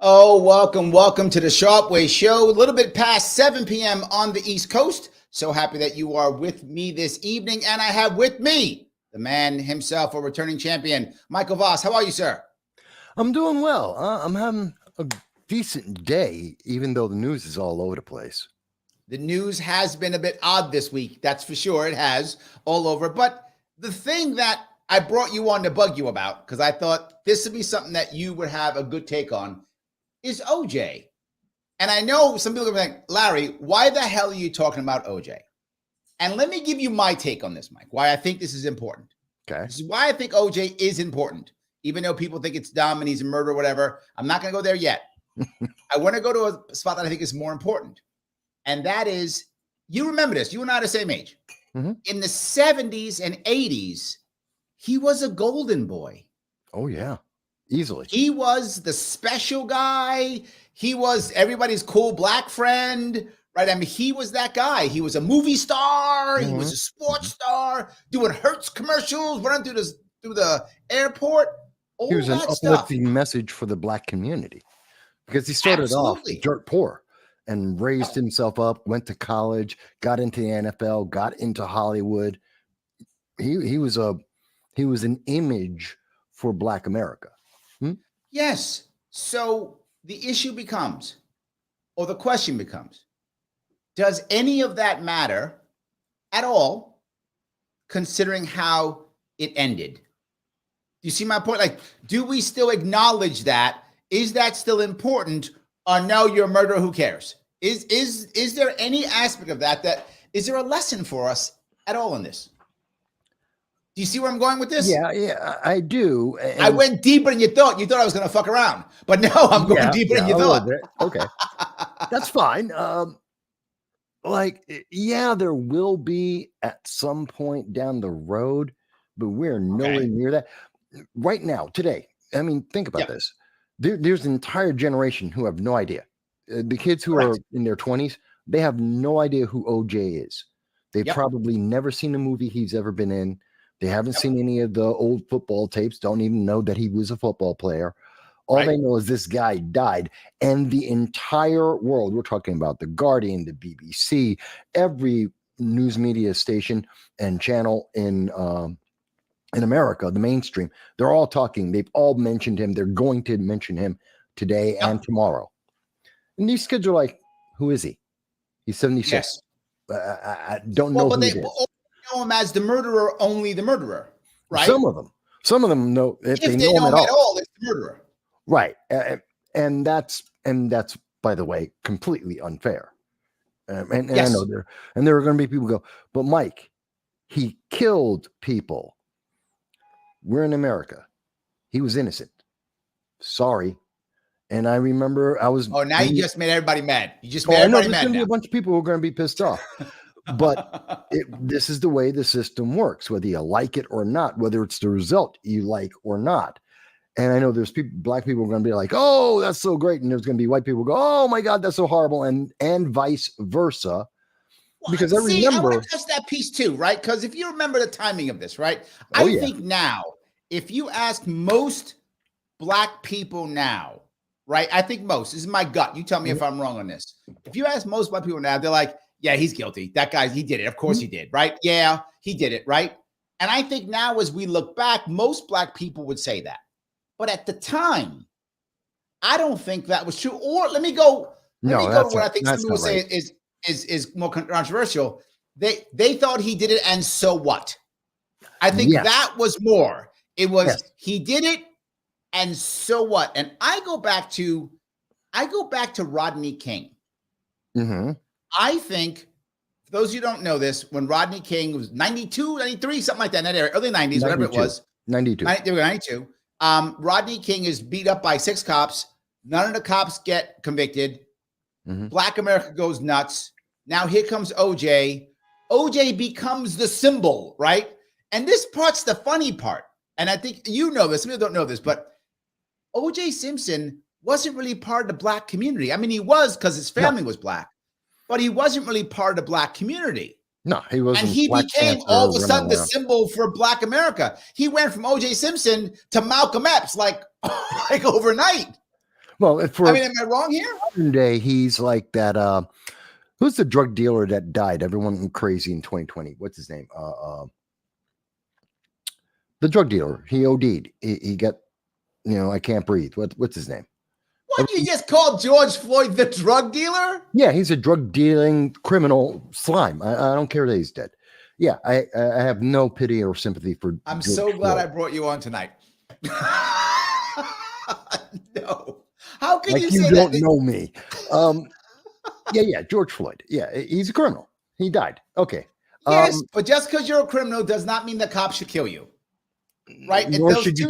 Oh, welcome to the Sharpe Way Show. A little bit past 7 p.m. on the East Coast. So happy that you are with me this evening. And I have with me the man himself, a returning champion, Michael Vass. How are you, sir? I'm doing well. I'm having a decent day, even though the news is all over the place. The news has been a bit odd this week. That's for sure. It has all over. But the thing that I brought you on to bug you about, because I thought this would be something that you would have a good take on, is OJ. And I know some people are like, Larry, why the hell are you talking about OJ? And let me give you my take on this, Mike, why I think this is important. Okay. This is why I think OJ is important. Even though people think it's dumb and he's a murderer or whatever, I'm not going to go there yet. I want to go to a spot that I think is more important. And that is, you remember this, you and I are the same age. Mm-hmm. In the 70s and 80s, he was a golden boy. Oh, yeah. Easily. He was the special guy. He was everybody's cool black friend, right? I mean, he was that guy. He was a movie star. Mm-hmm. He was a sports star, doing Hertz commercials, running through the airport. He was an uplifting message for the black community because he started off dirt poor and raised himself up, went to college, got into the NFL, got into Hollywood. He was an image for Black America. Yes. So the issue becomes, or the question becomes, does any of that matter at all, considering how it ended? Do you see my point? Like, do we still acknowledge that? Is that still important? Or no, you're a murderer, who cares? Is there any aspect of that is there a lesson for us at all in this? Do you see where I'm going with this? Yeah, I do. And I went deeper than you thought. You thought I was going to fuck around, but no, I'm going deeper than you thought. Okay, that's fine. There will be at some point down the road, but we're nowhere near that right now. Today, I mean, think about this. There's an entire generation who have no idea. The kids who are in their 20s, they have no idea who OJ is. They've probably never seen a movie he's ever been in. They haven't seen any of the old football tapes, don't even know that he was a football player. All they know is this guy died. And the entire world, we're talking about The Guardian, the BBC, every news media station and channel in America, the mainstream, they're all talking. They've all mentioned him. They're going to mention him today and tomorrow. And these kids are like, who is he? He's 76. Yes. I don't know who he is. Know him as the murderer, only the murderer, right? Some of them know if they know him at all, it's the murderer, right? And that's by the way completely unfair. And I know there are going to be people who go, but Mike, he killed people. We're in America. He was innocent. Sorry. And I remember I was. Oh, now you just made everybody mad. You just made everybody mad. There's going to be a bunch of people who are going to be pissed off. But this is the way the system works, whether you like it or not, whether it's the result you like or not. And I know there's black people are going to be like, oh, that's so great. And there's going to be white people who go, oh my God, that's so horrible. And vice versa. Because I remember. I want to touch that piece too, right? Because if you remember the timing of this, right? I think now, if you ask most black people now, right? I think most, this is my gut. You tell me if I'm wrong on this. If you ask most black people now, they're like, yeah, he's guilty. That guy, he did it. Of course he did, right? Yeah, he did it, right? And I think now as we look back, most black people would say that. But at the time, I don't think that was true. Or let me go to what I think some people say is more controversial. They thought he did it, and so what? I think that was more. It was he did it, and so what? And I go back to Rodney King. Mm-hmm. I think, for those who don't know this, when Rodney King was 92, 93, something like that, in that area, early 90s, whatever it was. 92. 92. Rodney King is beat up by 6 cops. None of the cops get convicted. Mm-hmm. Black America goes nuts. Now here comes OJ. OJ becomes the symbol, right? And this part's the funny part. And I think you know this. Some people don't know this, but O.J. Simpson wasn't really part of the black community. I mean, he was because his family was black, but he wasn't really part of the black community. No, he wasn't. And he became all of a sudden the symbol for Black America. He went from O.J. Simpson to Malcolm X like overnight. Well, am I wrong here? Modern day, he's like that. Who's the drug dealer that died? Everyone went crazy in 2020. What's his name? The drug dealer. He OD'd. He got, I can't breathe. What's his name? What, you just called George Floyd the drug dealer? Yeah, he's a drug dealing criminal slime. I don't care that he's dead. Yeah, I have no pity or sympathy for. I'm so glad I brought you on tonight. No, how can you say that? You don't know me. Yeah, George Floyd. Yeah, he's a criminal. He died. Okay. Yes, but just because you're a criminal does not mean the cops should kill you, right? Nor should you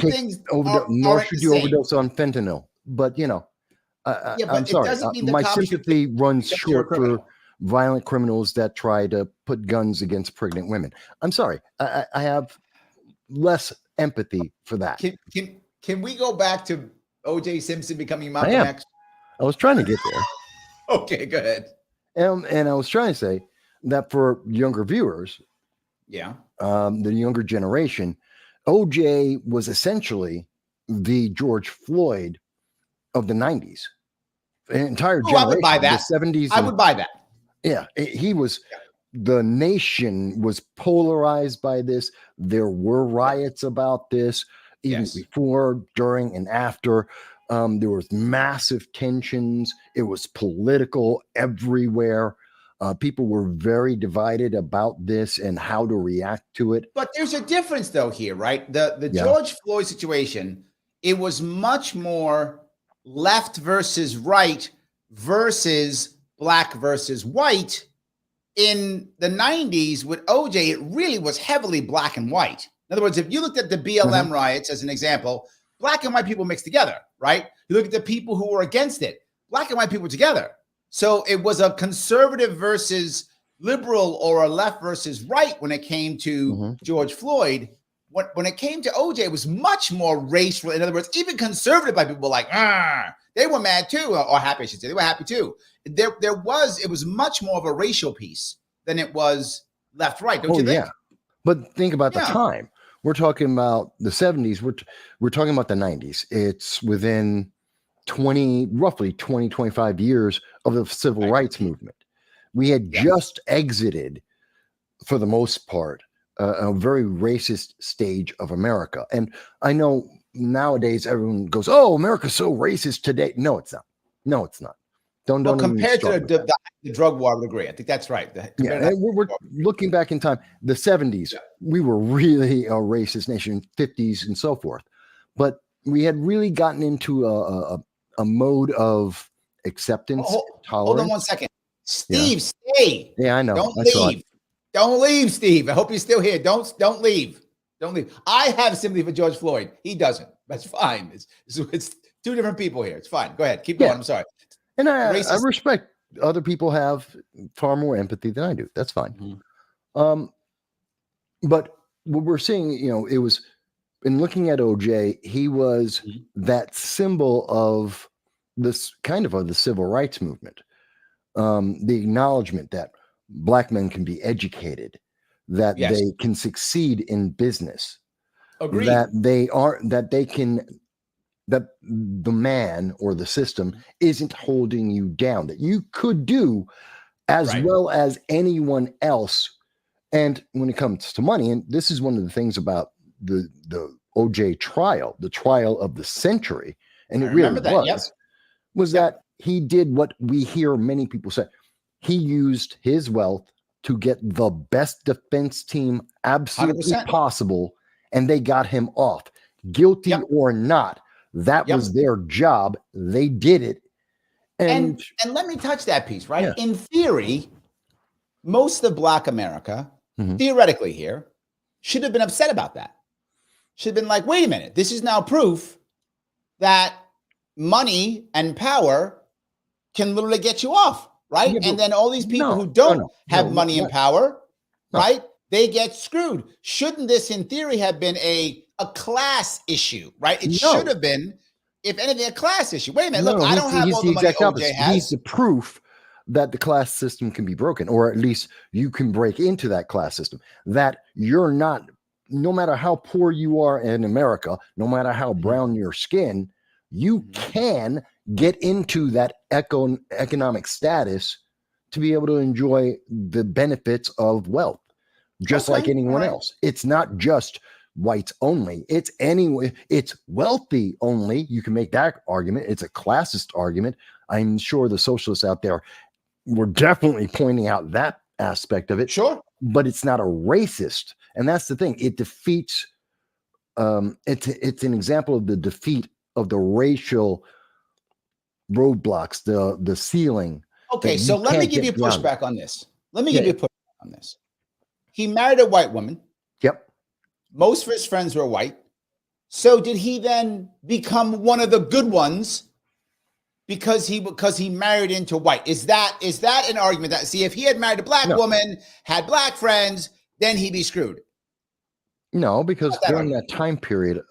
overdose on fentanyl. But I'm sorry. My sympathy runs short for violent criminals that try to put guns against pregnant women. I'm sorry. I have less empathy for that. Can we go back to O.J. Simpson becoming Malcolm X? I was trying to get there. Okay, go ahead. And I was trying to say that for younger viewers, the younger generation, O.J. was essentially the George Floyd of the 90s. An entire generation. I would buy that. The 70s. I would buy that. Yeah, he was. The nation was polarized by this. There were riots about this, even before, during, and after. There was massive tensions. It was political everywhere. People were very divided about this and how to react to it. But there's a difference, though, here, right? The George Floyd situation, it was much more left versus right versus black versus white. In the 90s with OJ, it really was heavily black and white. In other words, if you looked at the BLM riots as an example, black and white people mixed together, right? You look at the people who were against it, black and white people together. So it was a conservative versus liberal or a left versus right when it came to George Floyd. When it came to OJ, it was much more racial. In other words, even conservative black people were like, they were mad too, or happy, I should say. They were happy too. It was much more of a racial piece than it was left-right, don't you think? Yeah. But think about the time. We're talking about the 70s. We're talking about the 90s. It's within roughly 20, 25 years of the civil rights movement. We had just exited, for the most part, a very racist stage of America. And I know nowadays everyone goes, "Oh, America's so racist today." No, it's not. No, it's not. Don't compared to the drug war, I would agree. I think that's right. We're looking back in time. The 70s, we were really a racist nation, 50s and so forth. But we had really gotten into a mode of acceptance, tolerance. Hold on one second. Steve, stay. Yeah, I know. Don't leave. Don't leave, Steve. I hope you're still here. Don't leave. Don't leave. I have sympathy for George Floyd. He doesn't. That's fine. It's two different people here. It's fine. Go ahead. Keep going. I'm sorry. And I respect other people have far more empathy than I do. That's fine. But what we're seeing, it was in looking at OJ, he was that symbol of this kind of the civil rights movement. The acknowledgement that black men can be educated, that they can succeed in business, Agreed. that the man or the system isn't holding you down, that you could do as well as anyone else. And when it comes to money, and this is one of the things about the OJ trial, the trial of the century, and it really was that he did what we hear many people say. He used his wealth to get the best defense team absolutely 100%. possible, and they got him off. Guilty or not, that was their job. They did it. And let me touch that piece, right? In theory, most of Black America, theoretically here, should have been upset about that. Should have been like, wait a minute, this is now proof that money and power can literally get you off, right? And then all these people who don't have money and power, right? they get screwed. Shouldn't this, in theory, have been a class issue, right? It should have been, if anything, a class issue. Wait a minute, look, I don't have all the money OJ has. He's the proof that the class system can be broken, or at least you can break into that class system, that you're not, no matter how poor you are in America, no matter how brown your skin, you can get into that economic status to be able to enjoy the benefits of wealth, just like anyone else. It's not just whites only. It's wealthy only. You can make that argument. It's a classist argument. I'm sure the socialists out there were definitely pointing out that aspect of it. Sure. But it's not a racist. And that's the thing. It defeats, it's an example of the defeat of the racial roadblocks, the ceiling. Okay, so let me give you pushback on this. Let me give you pushback on this. He married a white woman. Yep. Most of his friends were white. So did he then become one of the good ones because he married into white? Is that an argument that, see, if he had married a black woman, had black friends, then he'd be screwed? No, because during that time period,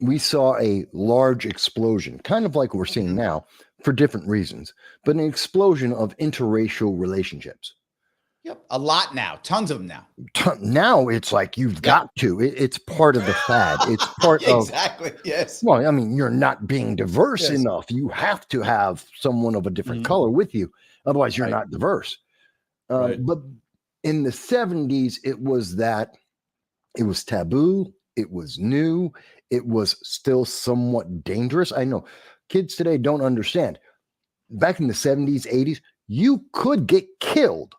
we saw a large explosion, kind of like we're seeing now, for different reasons, but an explosion of interracial relationships. Yep, a lot now, tons of them now. Now it's like you've got to. It's part of the fad. It's part of exactly. Yes. Well, I mean, you're not being diverse enough. You have to have someone of a different color with you, otherwise you're not diverse. But in the 70s, it was taboo. It was new. It was still somewhat dangerous. I know kids today don't understand. Back in the 70s, 80s, you could get killed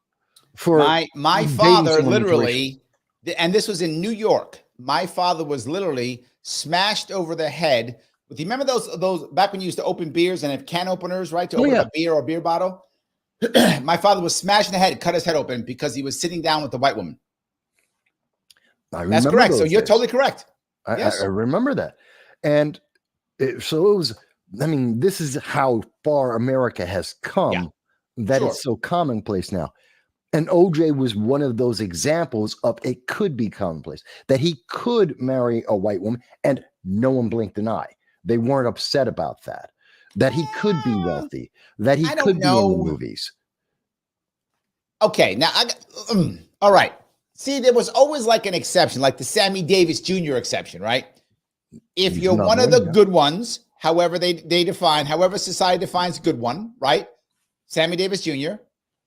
for my father literally, and this was in New York. My father was literally smashed over the head with, you remember those back when you used to open beers and have can openers, right? To open a beer or a beer bottle. My father was smashed in the head, cut his head open because he was sitting down with the white woman. That's correct. So you're totally correct. I remember that. And so it was, I mean, this is how far America has come that it's so commonplace now. And OJ was one of those examples of it could be commonplace, that he could marry a white woman and no one blinked an eye. They weren't upset about that, that he could be wealthy, that he could be in the movies. Okay. Now, all right. See, there was always like an exception, like the Sammy Davis Jr. exception, right? If you're one of the good ones, however however society defines good one, right? Sammy Davis Jr.,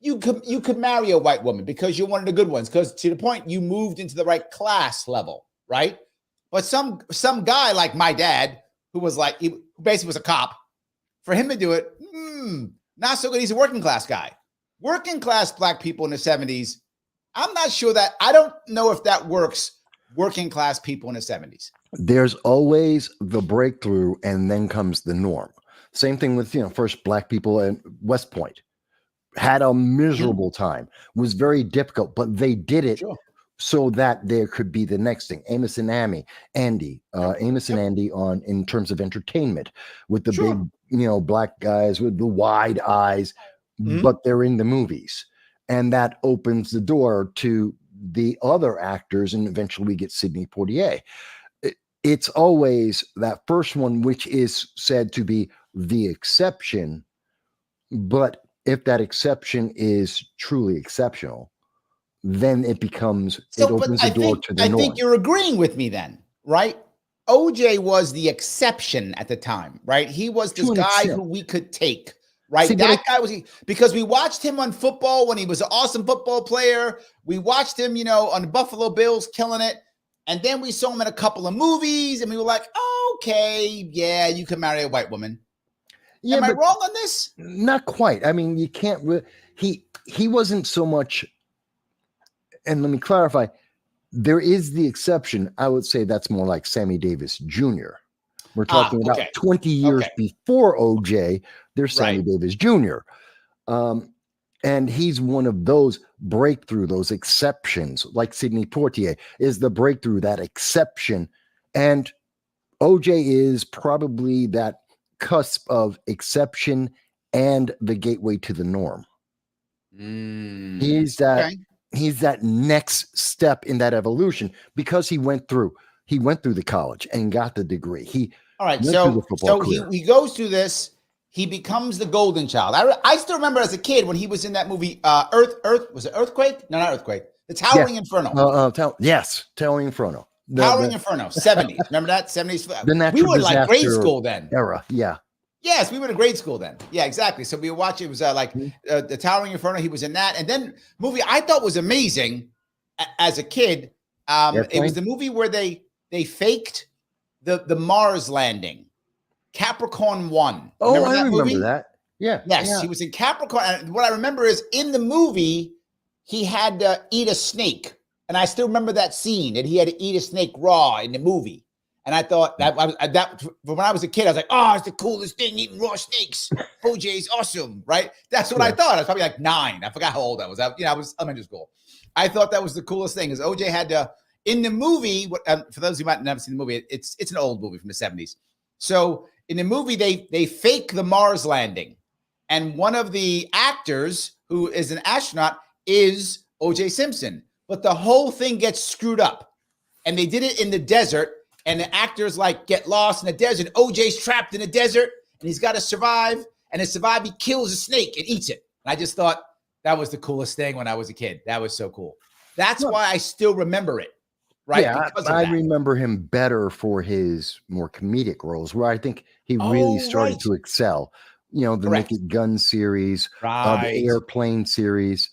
you could marry a white woman because you're one of the good ones, because to the point you moved into the right class level, right? But some guy like my dad, who was like, he basically was a cop, for him to do it, not so good. He's a working class guy. Working class black people in the 70s, I'm not sure that, I don't know if that works, working class people in the 70s. There's always the breakthrough and then comes the norm. Same thing with, first black people in West Point. Had a miserable time, was very difficult, but they did it so that there could be the next thing. Amos and Andy in terms of entertainment, with the big, black guys with the wide eyes, but they're in the movies. And that opens the door to the other actors. And eventually we get Sidney Poitier. It's always that first one, which is said to be the exception, but if that exception is truly exceptional, then it opens the door to the norm. I think you're agreeing with me then, right? OJ was the exception at the time, right? He was this guy who we could take, right? See, that guy was, because we watched him on football when he was an awesome football player. We watched him, on the Buffalo Bills killing it. And then we saw him in a couple of movies and we were like, okay, yeah, you can marry a white woman. Yeah, am I wrong on this? Not quite. I mean, you can't. He wasn't so much. And let me clarify. There is the exception. I would say that's more like Sammy Davis Jr. We're talking about 20 years before OJ. There's Sammy Davis Jr. And he's one of those breakthrough, those exceptions, like Sidney Poitier is the breakthrough, that exception. And OJ is probably that cusp of exception and the gateway to the norm. He's that he's that next step in that evolution because he went through the college and got the degree. He all right. went through the football career. He goes through this. He becomes the golden child. I still remember as a kid when he was in that movie, Earth, was it Earthquake? No, not Earthquake. The Towering Inferno. Towering Inferno. Towering Inferno, 70s. Remember that? 70s? The natural we were in like grade disaster school then. Era, yeah. Yes, we were in grade school then. Yeah, exactly. So we were watching, it was the Towering Inferno. He was in that. And then movie I thought was amazing as a kid. It was the movie where they faked the Mars landing. Capricorn 1. Oh, I remember that. Yeah. Yes, he was in Capricorn. And what I remember is in the movie, he had to eat a snake. And I still remember that scene that he had to eat a snake raw in the movie. And I thought that when I was a kid, I was like, oh, it's the coolest thing, eating raw snakes. OJ's awesome, right? That's what I thought. I was probably like 9. I forgot how old I was. I was elementary school. I thought that was the coolest thing, is OJ had to, in the movie, for those who might have never seen the movie, it's an old movie from the 70s. So in the movie, they fake the Mars landing. And one of the actors who is an astronaut is OJ Simpson. But the whole thing gets screwed up. And they did it in the desert. And the actors like get lost in the desert. OJ's trapped in the desert and he's got to survive. And to survive, he kills a snake and eats it. And I just thought that was the coolest thing when I was a kid. That was so cool. That's why I still remember it. Right. Yeah, I remember him better for his more comedic roles, where I think he really started to excel. You know, the Naked Gun series, the Airplane series,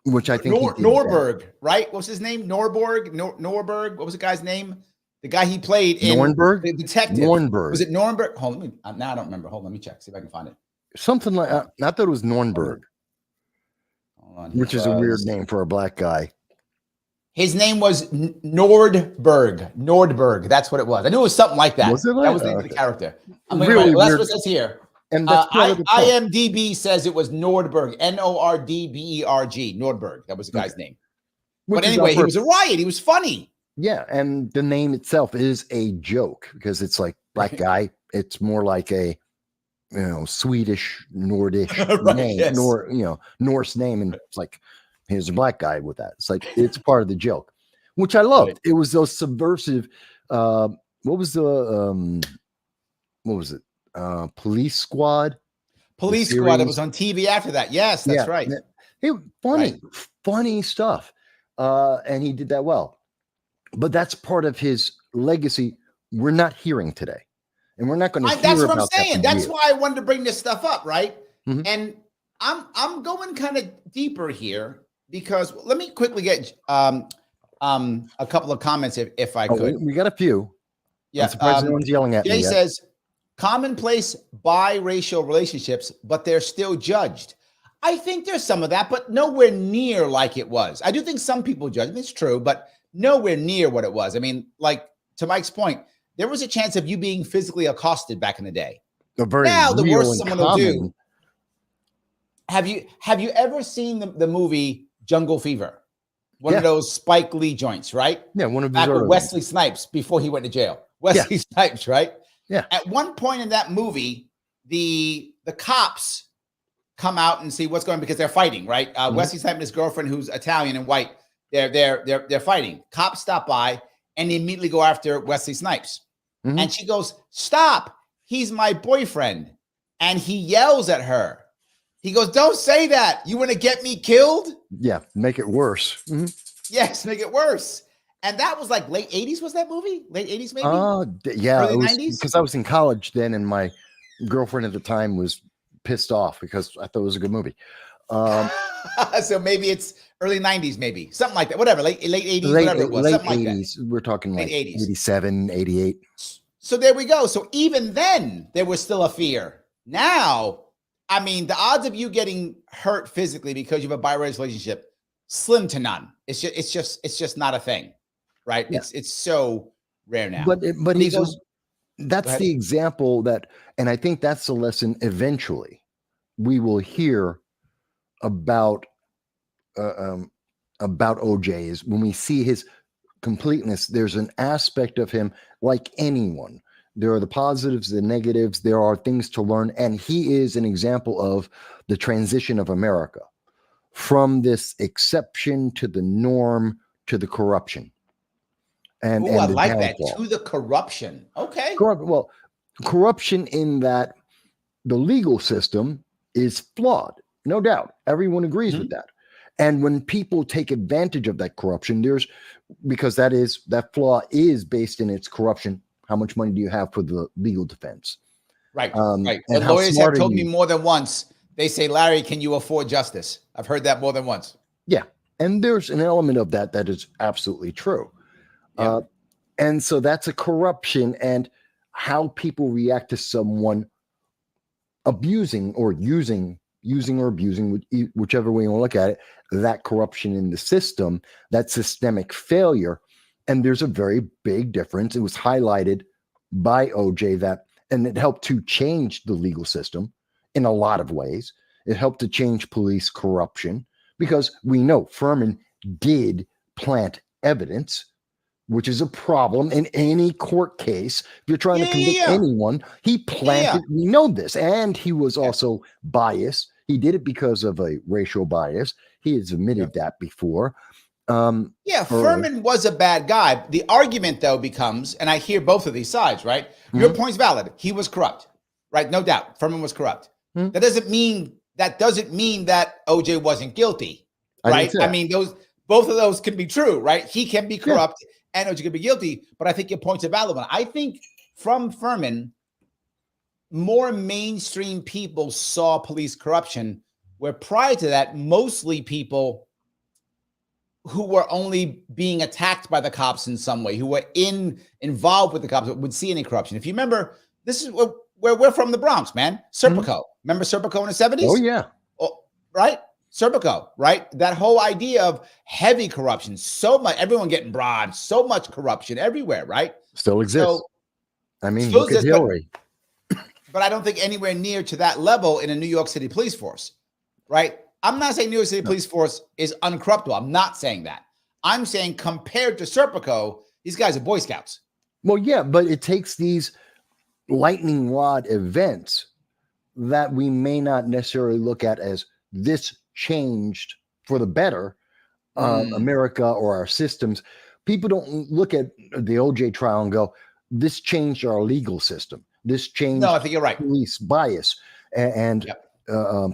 which I think Norberg, right? What's his name? Norberg. What was the guy's name? The guy he played in Norberg? The detective. Norberg. Was it Norberg? Hold on, now I don't remember. Hold on, let me check. See if I can find it. Something like I thought it was Norberg, which is a weird name for a black guy. His name was Nordberg. Nordberg. That's what it was. I knew it was something like that. Was it like that was the name of the character. Really that's what it says here. And that's IMDb says it was Nordberg. Nordberg. Nordberg. That was the guy's name. But anyway, he was a riot. He was funny. Yeah, and the name itself is a joke because it's like black guy. It's more like a Swedish, Nordish name, Norse name, and it's like here's a black guy with that. It's like it's part of the joke, which I loved. Right. It was those subversive. What was it? Police Squad. Police Squad. It was on TV after that. Yes, that's right. Funny stuff. And he did that well. But that's part of his legacy we're not hearing today. And we're not going to hear that's about what I'm saying. That's why I wanted to bring this stuff up, right? Mm-hmm. And I'm going kind of deeper here because let me quickly get a couple of comments if I could. We got a few. Yeah. I'm surprised no one's yelling at me. Jay says commonplace biracial relationships, but they're still judged. I think there's some of that, but nowhere near like it was. I do think some people judge. It's true, but nowhere near what it was. I mean, like to Mike's point, there was a chance of you being physically accosted back in the day. Now, the worst someone will do. Have you ever seen the movie Jungle Fever? One of those Spike Lee joints, right? Yeah, one of back with Wesley Snipes before he went to jail. Wesley Snipes, right? Yeah. At one point in that movie, the cops come out and see what's going on because they're fighting, right? Wesley Snipes and his girlfriend, who's Italian and white, they're fighting. Cops stop by and they immediately go after Wesley Snipes. Mm-hmm. And she goes, "Stop! He's my boyfriend." And he yells at her. He goes, "Don't say that. You want to get me killed?" Yeah, make it worse. Mm-hmm. Yes, make it worse. And that was like late 80s, was that movie? Late 80s, maybe? Early 90s? Because I was in college then, and my girlfriend at the time was pissed off because I thought it was a good movie. So maybe it's early 90s, maybe. Something like that. Whatever, late 80s, whatever it was. Late something 80s. Like we're talking like 80s. 87, 88. So there we go. So even then, there was still a fear. Now, I mean, the odds of you getting hurt physically because you have a biracial relationship, slim to none. It's just not a thing, right? Yeah. It's so rare now. But that's the example that, and I think that's the lesson. Eventually, we will hear about OJ is when we see his completeness. There's an aspect of him like anyone. There are the positives, the negatives. There are things to learn. And he is an example of the transition of America from this exception to the norm to the corruption. And I the like downfall. that, to the corruption. Okay. Well, corruption in that the legal system is flawed, no doubt. Everyone agrees with that. And when people take advantage of that corruption, because that flaw is based in its corruption. How much money do you have for the legal defense? Right. Right. The lawyers have told me more than once. They say, Larry, can you afford justice? I've heard that more than once. Yeah. And there's an element of that is absolutely true. Yeah. And so that's a corruption, and how people react to someone abusing or using or abusing, whichever way you want to look at it, that corruption in the system, that systemic failure. And there's a very big difference. It was highlighted by OJ and it helped to change the legal system in a lot of ways. It helped to change police corruption, because we know Furman did plant evidence, which is a problem in any court case. If you're trying to convict anyone, he planted, we know this. And he was also biased. He did it because of a racial bias. He has admitted that before. Furman was a bad guy. The argument, though, becomes, and I hear both of these sides, right? Your point's valid. He was corrupt, right? No doubt. Furman was corrupt. That doesn't mean that OJ wasn't guilty, right? I mean, both of those can be true, right? He can be corrupt and OJ can be guilty, but I think your point's a valid one. I think from Furman, more mainstream people saw police corruption, where prior to that, mostly people who were only being attacked by the cops in some way, who were involved with the cops, would see any corruption. If you remember, this is where we're from, the Bronx, man. Serpico. Remember Serpico in the 70s? Oh, yeah. Right? Serpico, right? That whole idea of heavy corruption, so much, everyone getting bribed, so much corruption everywhere, right? Still exists. So, I mean, look at Hillary. But I don't think anywhere near to that level in a New York City police force, right? I'm not saying New York City police force is uncorruptible. I'm not saying that. I'm saying compared to Serpico, these guys are Boy Scouts. Well, yeah, but it takes these lightning rod events that we may not necessarily look at as this changed for the better America or our systems. People don't look at the OJ trial and go, this changed our legal system. This changed I think you're right. Police bias and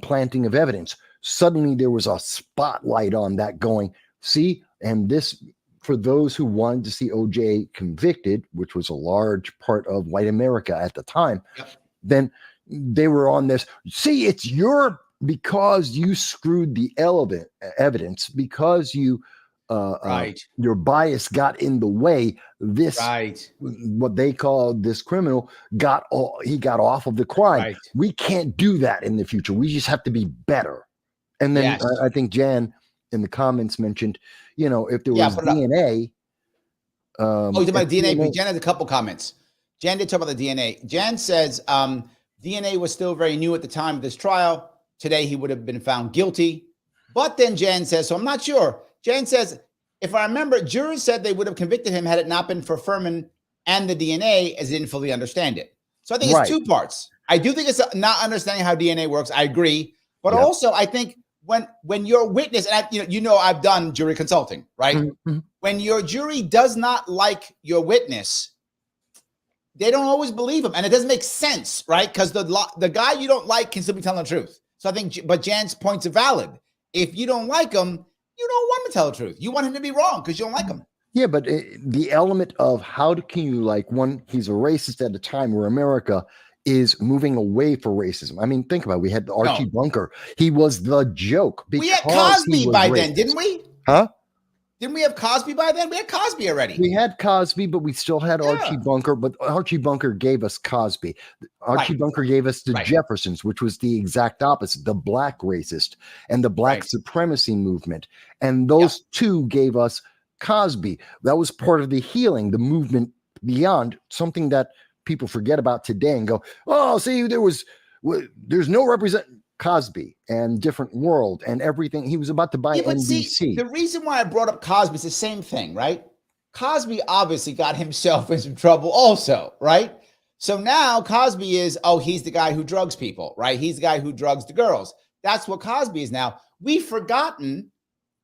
planting of evidence. Suddenly there was a spotlight on that going, see, and this, for those who wanted to see OJ convicted, which was a large part of white America at the time, then they were on this, see, it's because you screwed the evidence, because you your bias got in the way. This what they call this criminal got off of the crime. We can't do that in the future. We just have to be better. And then I think Jan in the comments mentioned, if there was DNA. You're talking about DNA. Jan has a couple comments. Jan did talk about the DNA. Jan says DNA was still very new at the time of this trial. Today he would have been found guilty. But then Jan says, so I'm not sure. Jan says, if I remember, jurors said they would have convicted him had it not been for Furman and the DNA, as they didn't fully understand it. So I think it's two parts. I do think it's not understanding how DNA works. I agree. But also, I think when your witness, and I've done jury consulting, right? Mm-hmm. When your jury does not like your witness, they don't always believe him. And it doesn't make sense, right? Because the guy you don't like can still be telling the truth. So I think, but Jan's points are valid. If you don't like him, you don't want him to tell the truth. You want him to be wrong because you don't like him. Yeah, but the element of how can you he's a racist at a time where America is moving away for racism. I mean, think about it. We had Archie Bunker. He was the joke. We had Cosby by then, didn't we? Huh? Didn't we have Cosby by then? We had Cosby already. We had Cosby, but we still had Archie Bunker. But Archie Bunker gave us Cosby. Archie Bunker gave us the Jeffersons, which was the exact opposite, the black racist and the black supremacy movement. And those two gave us Cosby. That was part of the healing, the movement beyond, something that people forget about today and go, oh, see, there's no represent Cosby and Different World and everything. He was about to buy NBC. See, the reason why I brought up Cosby is the same thing, right? Cosby obviously got himself in some trouble also, right? So now Cosby is, he's the guy who drugs people, right? He's the guy who drugs the girls. That's what Cosby is now. we've forgotten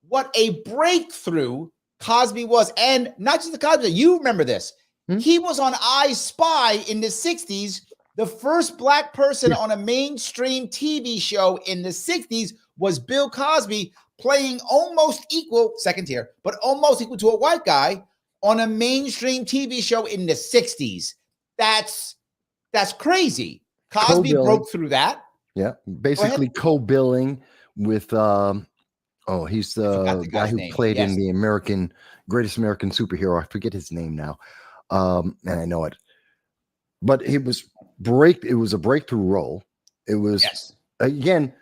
what a breakthrough Cosby was. And not just the Cosby, you remember this. He was on I Spy in the 60s. The first black person on a mainstream TV show in the 60s was Bill Cosby, playing almost equal, second tier, but almost equal to a white guy on a mainstream TV show in the 60s. That's crazy. Cosby broke through that. Yeah, basically co-billing with he's the guy who played in the greatest American superhero. I forget his name now. And I know it. But it was a breakthrough role. It was again,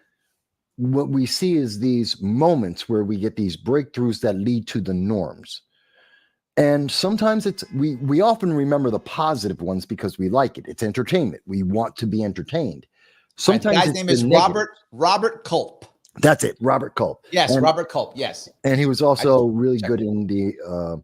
what we see is these moments where we get these breakthroughs that lead to the norms. And sometimes we often remember the positive ones because we like it. It's entertainment. We want to be entertained. Sometimes the guy's name is Robert Culp. That's it, Robert Culp. Yes, Robert Culp. Yes, and he was also really good in the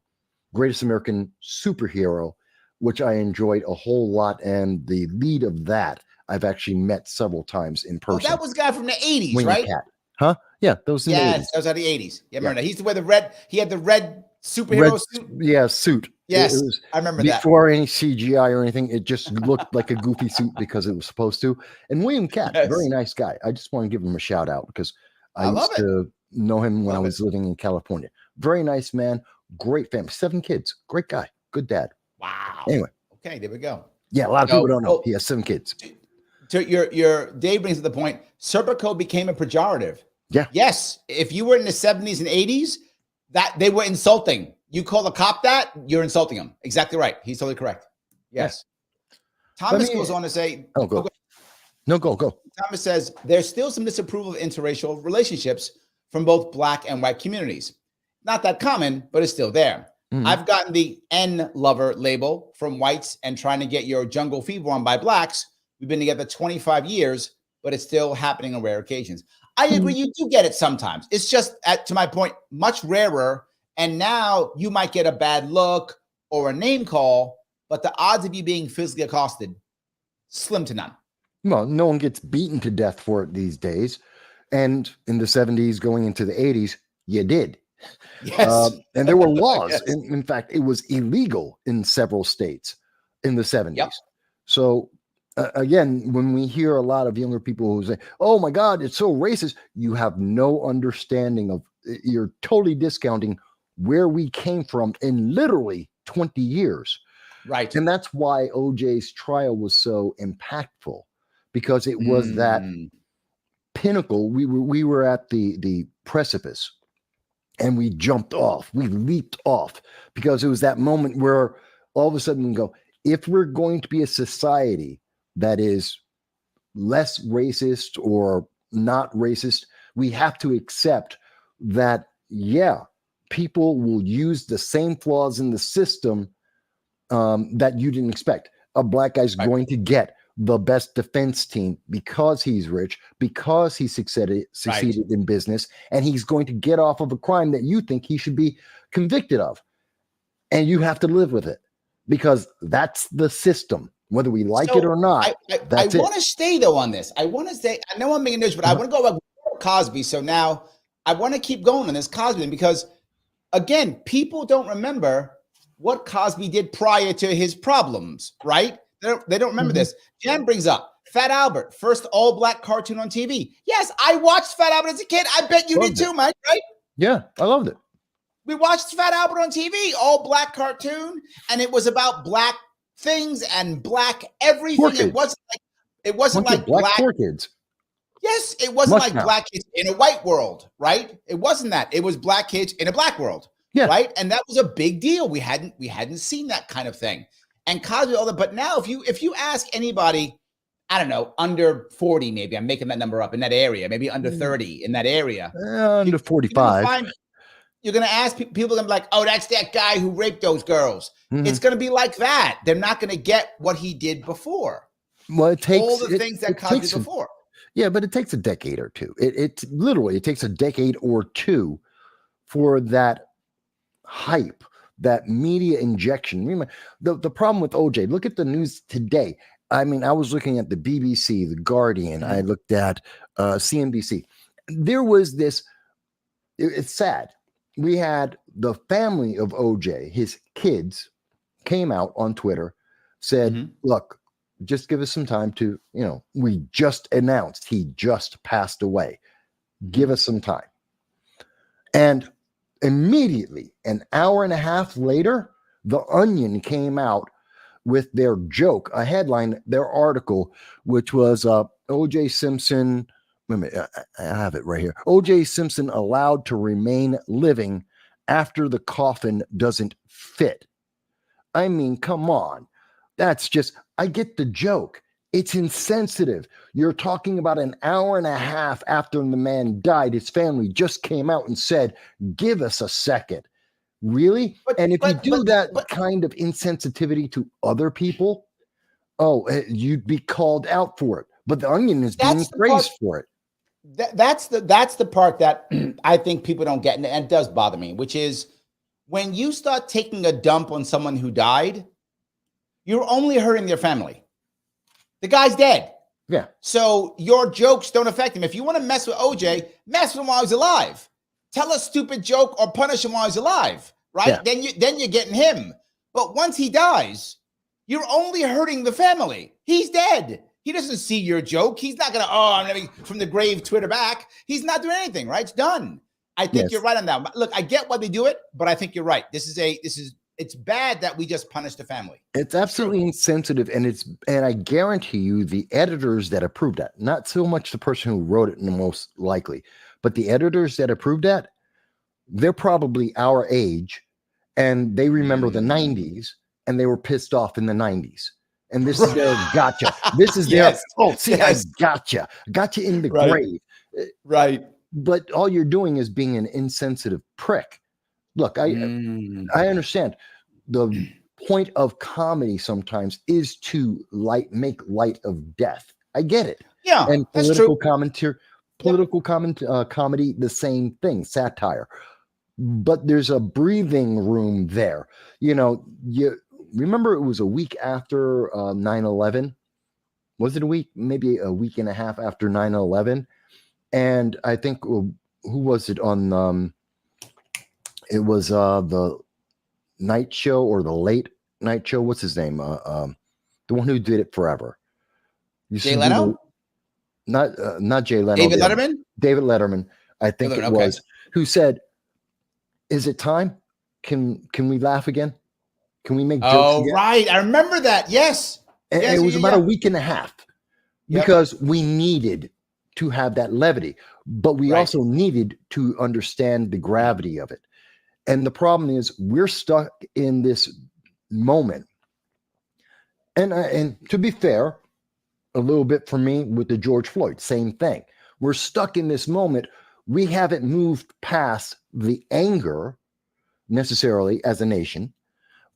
Greatest American Superhero, which I enjoyed a whole lot. And the lead of that, I've actually met several times in person. Oh, that was a guy from the 80s, Wayne right? Cat. Huh? Yeah, those in the 80s. Those are the 80s. Yeah, remember that. He used to wear the red. He had the red superhero suit. Yeah, suit. Yes, I remember that. Before any CGI or anything, it just looked like a goofy suit because it was supposed to. And William Cat, very nice guy. I just want to give him a shout out because I used to know him when I was living in California. Very nice man. Great family. 7 kids. Great guy. Good dad. Wow. Anyway. Okay, there we go. Yeah, a lot of people don't know. He has 7 kids. To your Dave brings up the point. Serpico became a pejorative. Yeah. Yes. If you were in the 70s and 80s, that they were insulting. You call a cop that, you're insulting him. Exactly right. He's totally correct. Yes. Thomas goes on to say, go. No, go. Thomas says, there's still some disapproval of interracial relationships from both black and white communities. Not that common, but it's still there. I've gotten the N lover label from whites and trying to get your jungle fever on by blacks. We've been together 25 years, but it's still happening on rare occasions. I agree. You do get it sometimes. It's just, to my point, much rarer. And now you might get a bad look or a name call, but the odds of you being physically accosted, slim to none. Well, no one gets beaten to death for it these days. And in the 70s, going into the 80s, you did. Yes. And there were laws. In fact, it was illegal in several states in the 70s. Yep. So again, when we hear a lot of younger people who say, oh my God, it's so racist, you have no understanding of, you're totally discounting where we came from in literally 20 years. Right. And that's why OJ's trial was so impactful, because it was that pinnacle. We were at the precipice and we jumped off. We leaped off because it was that moment where all of a sudden we go, if we're going to be a society that is less racist or not racist, we have to accept that, people will use the same flaws in the system that you didn't expect. A black guy's going to get the best defense team because he's rich, because he succeeded in business, and he's going to get off of a crime that you think he should be convicted of. And you have to live with it because that's the system, whether we like it or not. I want to stay though on this. I want to say, I know I'm making news, but I want to go back to Cosby. So now I want to keep going on this Cosby because, again, people don't remember what Cosby did prior to his problems, right? They don't remember this. Jan brings up Fat Albert, first all-black cartoon on TV. Yes, I watched Fat Albert as a kid. I bet you did too, Mike, right? Yeah, I loved it. We watched Fat Albert on TV, all-black cartoon, and it was about black things and black everything. It wasn't like black poor kids. Yes, it wasn't like black kids in a white world, right? It wasn't that. It was black kids in a black world, right? And that was a big deal. We hadn't seen that kind of thing. And Cosby, all that. But now, if you ask anybody, I don't know, under 40, maybe I'm making that number up in that area, maybe under 30 in that area, under 45, you're going to ask people, going to be like, oh, that's that guy who raped those girls. It's going to be like that. They're not going to get what he did before. Well, it takes all the things that Cosby did before. Yeah, but it takes a decade or two. It literally takes a decade or two for that hype, that media injection. Remember, the problem with OJ, look at the news today. I mean, I was looking at the BBC, the Guardian, I looked at CNBC, there was this, it's sad. We had the family of OJ, his kids came out on Twitter, said, look, just give us some time to, we just announced he just passed away. Give us some time. And immediately, an hour and a half later, The Onion came out with their joke, a headline, their article, which was OJ Simpson. Wait a minute, I have it right here. OJ Simpson allowed to remain living after the coffin doesn't fit. I mean, come on. That's just, I get the joke. It's insensitive. You're talking about an hour and a half after the man died. His family just came out and said, give us a second. Really? And if you do that kind of insensitivity to other people, you'd be called out for it. But The Onion is being praised for it. That's the part that I think people don't get, and it does bother me, which is when you start taking a dump on someone who died, you're only hurting their family. The guy's dead. Yeah. So your jokes don't affect him. If you want to mess with OJ, mess with him while he's alive. Tell a stupid joke or punish him while he's alive, right? Yeah. Then you're getting him. But once he dies, you're only hurting the family. He's dead. He doesn't see your joke. He's not going to, I'm going to from the grave Twitter back. He's not doing anything, right? It's done. I think you're right on that. Look, I get why they do it, but I think you're right. It's bad that we just punish the family. It's absolutely insensitive, and I guarantee you the editors that approved that, not so much the person who wrote it most likely, but the editors that approved that, they're probably our age, and they remember the 90s, and they were pissed off in the 90s. And this is their gotcha. This is their, I gotcha. Gotcha in the grave. Right. But all you're doing is being an insensitive prick. Look, I understand the point of comedy sometimes is to make light of death. I get it. Yeah, and political commentary, comedy, the same thing, satire. But there's a breathing room there. You remember it was a week after 9/11. Was it a week? Maybe a week and a half after 9/11. And I think who was it on? It was the night show or the late night show. What's his name? The one who did it forever. Jay Leno? Not Jay Leno. David Letterman? David Letterman, I think it was, who said, is it time? Can we laugh again? Can we make jokes again? Right. I remember that. Yes. And it was about a week and a half because we needed to have that levity, but we also needed to understand the gravity of it. And the problem is we're stuck in this moment. And to be fair, a little bit for me with the George Floyd, same thing. We're stuck in this moment. We haven't moved past the anger necessarily as a nation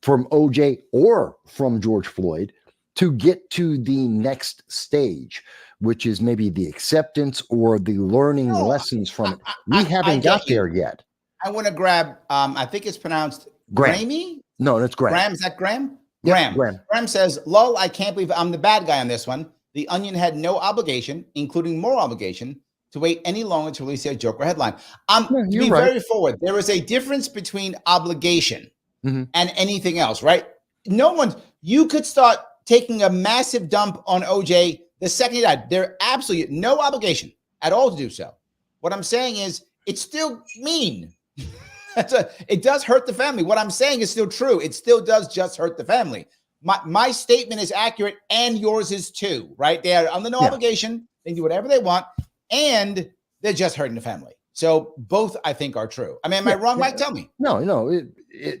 from OJ or from George Floyd to get to the next stage, which is maybe the acceptance or the learning lessons from it. We haven't got there yet. I want to grab, I think it's pronounced Grammy? No, that's Graham. Graham, is that Graham? Yep, Graham. Graham says, lol, I can't believe I'm the bad guy on this one. The Onion had no obligation, including moral obligation, to wait any longer to release their joke or headline. To be very forward, there is a difference between obligation and anything else, right? You could start taking a massive dump on OJ the second he died. There absolutely no obligation at all to do so. What I'm saying is it's still mean. It does hurt the family. What I'm saying is still true. It still does just hurt the family. My statement is accurate and yours is too, right? They are under no obligation. They can do whatever they want and they're just hurting the family. So both I think are true. I mean, am I wrong, Mike? Tell me. No,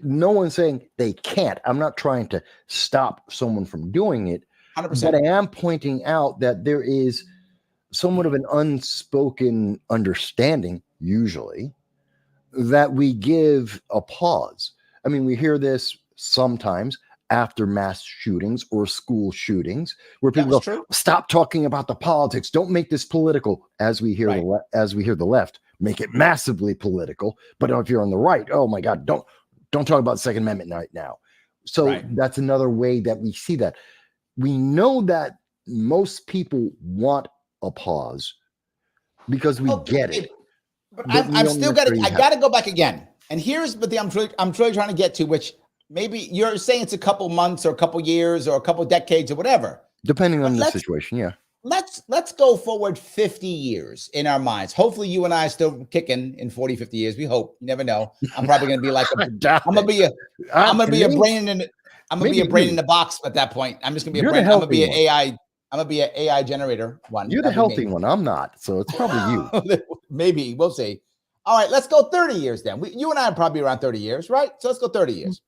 no one's saying they can't. I'm not trying to stop someone from doing it. 100%. But I am pointing out that there is somewhat of an unspoken understanding, usually, that we give a pause. I mean, we hear this sometimes after mass shootings or school shootings, where people go, "Stop talking about the politics. Don't make this political." As we hear the left, make it massively political. But if you're on the right, oh my God, don't talk about the Second Amendment right now. So that's another way that we see that. We know that most people want a pause, because we get it. But I'm still I got to go back again. And here's the thing I'm truly trying to get to, which maybe you're saying it's a couple months or a couple years or a couple decades or whatever. Depending on the situation, yeah. Let's go forward 50 years in our minds. Hopefully you and I are still kicking in 40, 50 years. We hope. You never know. I'm probably going to be like I'm going to be a brain in the box at that point. I'm just going to be a brain. I'm going to be an AI. I'm going to be an AI generator one. You're the healthy one. I'm not. So it's probably you. Maybe. We'll see. All right, let's go 30 years then. You and I are probably around 30 years, right? So let's go 30 years.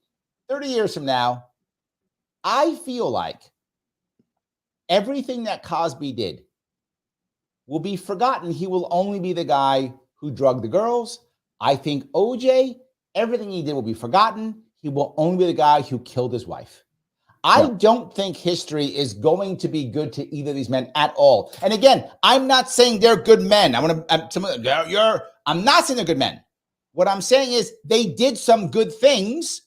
30 years from now, I feel like everything that Cosby did will be forgotten. He will only be the guy who drugged the girls. I think OJ, everything he did will be forgotten. He will only be the guy who killed his wife. I don't think history is going to be good to either of these men at all. And again, I'm not saying they're good men. I'm not saying they're good men. What I'm saying is they did some good things,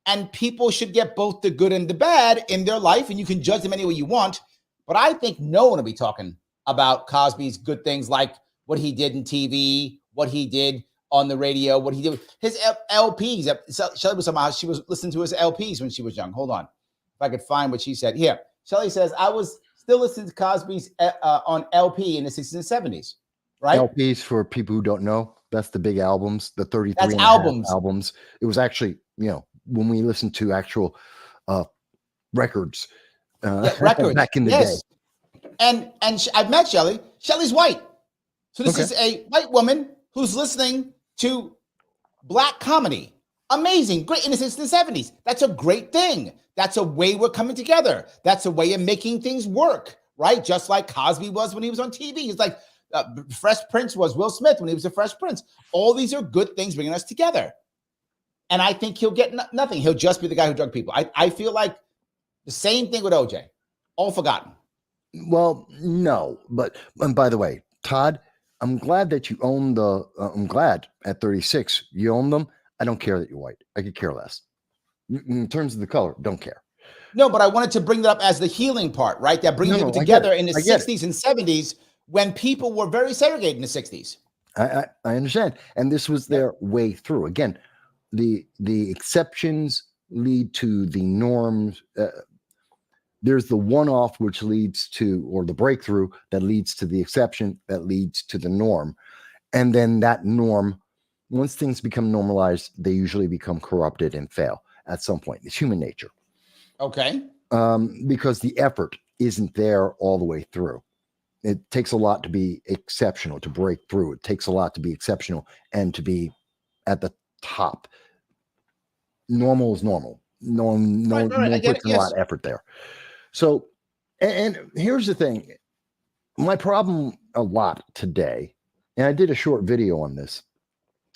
and people should get both the good and the bad in their life, and you can judge them any way you want. But I think no one will be talking about Cosby's good things, like what he did in TV, what he did on the radio, what he did with his LPs. She was listening to his LPs when she was young. Hold on. If I could find what she said. Here, Shelly says, I was still listening to Cosby's on LP in the 60s and 70s, right? LPs, for people who don't know, that's the big albums, the 33 albums. It was actually, when we listened to actual records, records back in the day. And I've met Shelly. Shelly's white. So this is a white woman who's listening to black comedy. Amazing. Great. In the 60s and 70s. That's a great thing. That's a way we're coming together. That's a way of making things work, right? Just like Cosby was when he was on TV. It's like Fresh Prince was Will Smith when he was a Fresh Prince. All these are good things bringing us together. And I think he'll get nothing. He'll just be the guy who drugged people. I feel like the same thing with OJ. All forgotten. Well, no. But and by the way, Todd, I'm glad that you own I'm glad at 36 you own them. I don't care that you're white. I could care less. In terms of the color, don't care. No, but I wanted to bring that up as the healing part, right? That brings people together in the 60s and 70s when people were very segregated in the 60s. I understand. And this was their way through. Again, the exceptions lead to the norms. There's the one-off which leads to, or the breakthrough that leads to the exception that leads to the norm. And then that norm, once things become normalized, they usually become corrupted and fail at some point. It's human nature. Okay. Because the effort isn't there all the way through. It takes a lot to be exceptional, to break through. It takes a lot to be exceptional and to be at the top. Normal is normal. No one puts a lot of effort there. So, and here's the thing. My problem a lot today, and I did a short video on this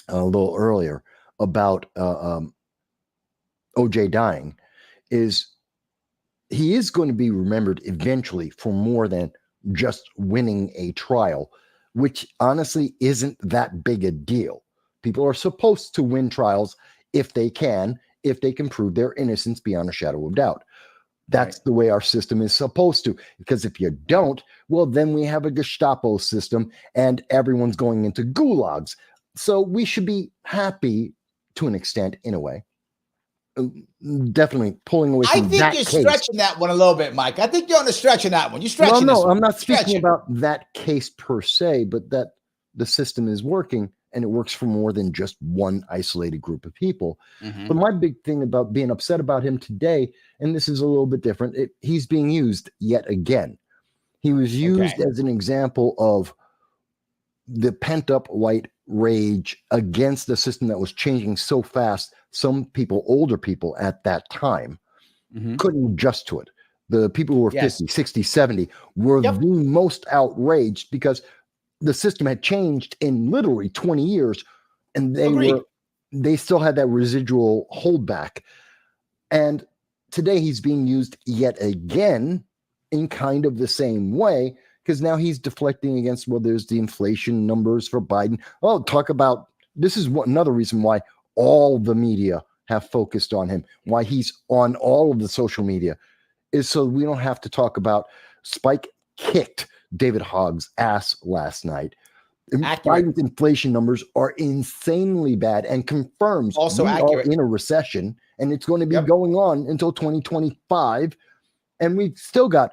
a little earlier about OJ dying, is he is going to be remembered eventually for more than just winning a trial, which honestly isn't that big a deal. People are supposed to win trials if they can prove their innocence beyond a shadow of doubt. That's the way our system is supposed to, because if you don't, well, then we have a Gestapo system and everyone's going into gulags. So we should be happy to an extent, in a way. Definitely pulling away from that case. I think you're stretching that one a little bit, Mike. I think you're on the stretching that one. You're stretching this one. I'm not speaking about that case per se, but that the system is working and it works for more than just one isolated group of people. Mm-hmm. But my big thing about being upset about him today, and this is a little bit different, he's being used yet again. He was used as an example of the pent-up white rage against the system that was changing so fast. Some people, older people at that time, couldn't adjust to it. The people who were 50, 60, 70 were the most outraged because the system had changed in literally 20 years, and they still had that residual holdback. And today he's being used yet again in kind of the same way, because now he's deflecting against, well, there's the inflation numbers for Biden. Oh, talk about, this is another reason why all the media have focused on him, why he's on all of the social media, is so we don't have to talk about Spike kicked David Hogg's ass last night. Accurate. Biden's inflation numbers are insanely bad and confirms Also we accurate. are in a recession, and it's going to be going on until 2025. And we've still got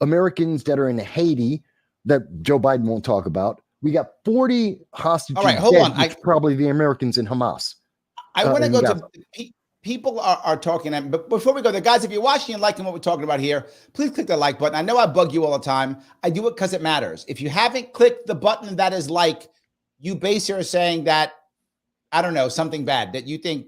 Americans that are in Haiti that Joe Biden won't talk about. We got 40 hostages. All right, hold on. Probably the Americans in Hamas. I want to go to people are talking, but before we go there, guys, if you're watching and liking what we're talking about here, please click the like button. I know I bug you all the time. I do it because it matters. If you haven't clicked the button that is like, you basically are saying that, I don't know, something bad, that you think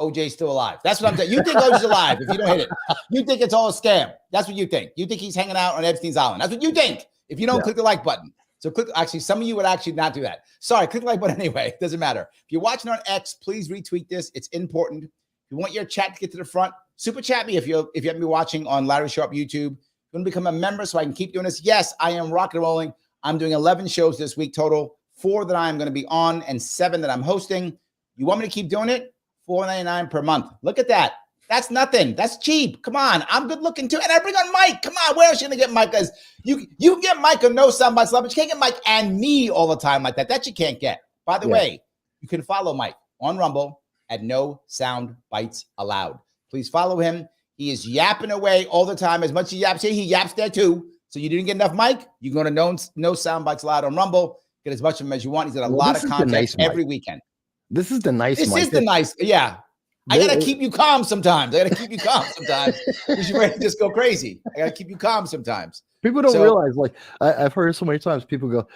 OJ's still alive. That's what I'm saying. You think OJ's alive if you don't hit it. You think it's all a scam. That's what you think. You think he's hanging out on Epstein's Island. That's what you think if you don't click the like button. So click, actually, some of you would actually not do that. Sorry, click the like button anyway. It doesn't matter. If you're watching on X, please retweet this. It's important. If you want your chat to get to the front, super chat me if you haven't been watching on Larry Sharpe YouTube. You want to become a member so I can keep doing this? Yes, I am rock and rolling. I'm doing 11 shows this week total, 4 that I'm going to be on and 7 that I'm hosting. You want me to keep doing it? $4.99 per month. Look at that. That's nothing. That's cheap. Come on. I'm good looking too. And I bring on Mike. Come on. Where else are you going to get Mike? Because you can get Mike on No Soundbites Allowed, but you can't get Mike and me all the time like that. That you can't get. By the way, you can follow Mike on Rumble at No Soundbites Allowed. Please follow him. He is yapping away all the time. As much as he yaps here, he yaps there too. So you didn't get enough Mike? You can go to No Soundbites Allowed on Rumble. Get as much of him as you want. He's got a lot of content every weekend. This is the nice This Mike. is the nice, yeah. I got to keep you calm sometimes. Because you're ready to just go crazy. I got to keep you calm sometimes. People don't realize, like, I've heard so many times people go,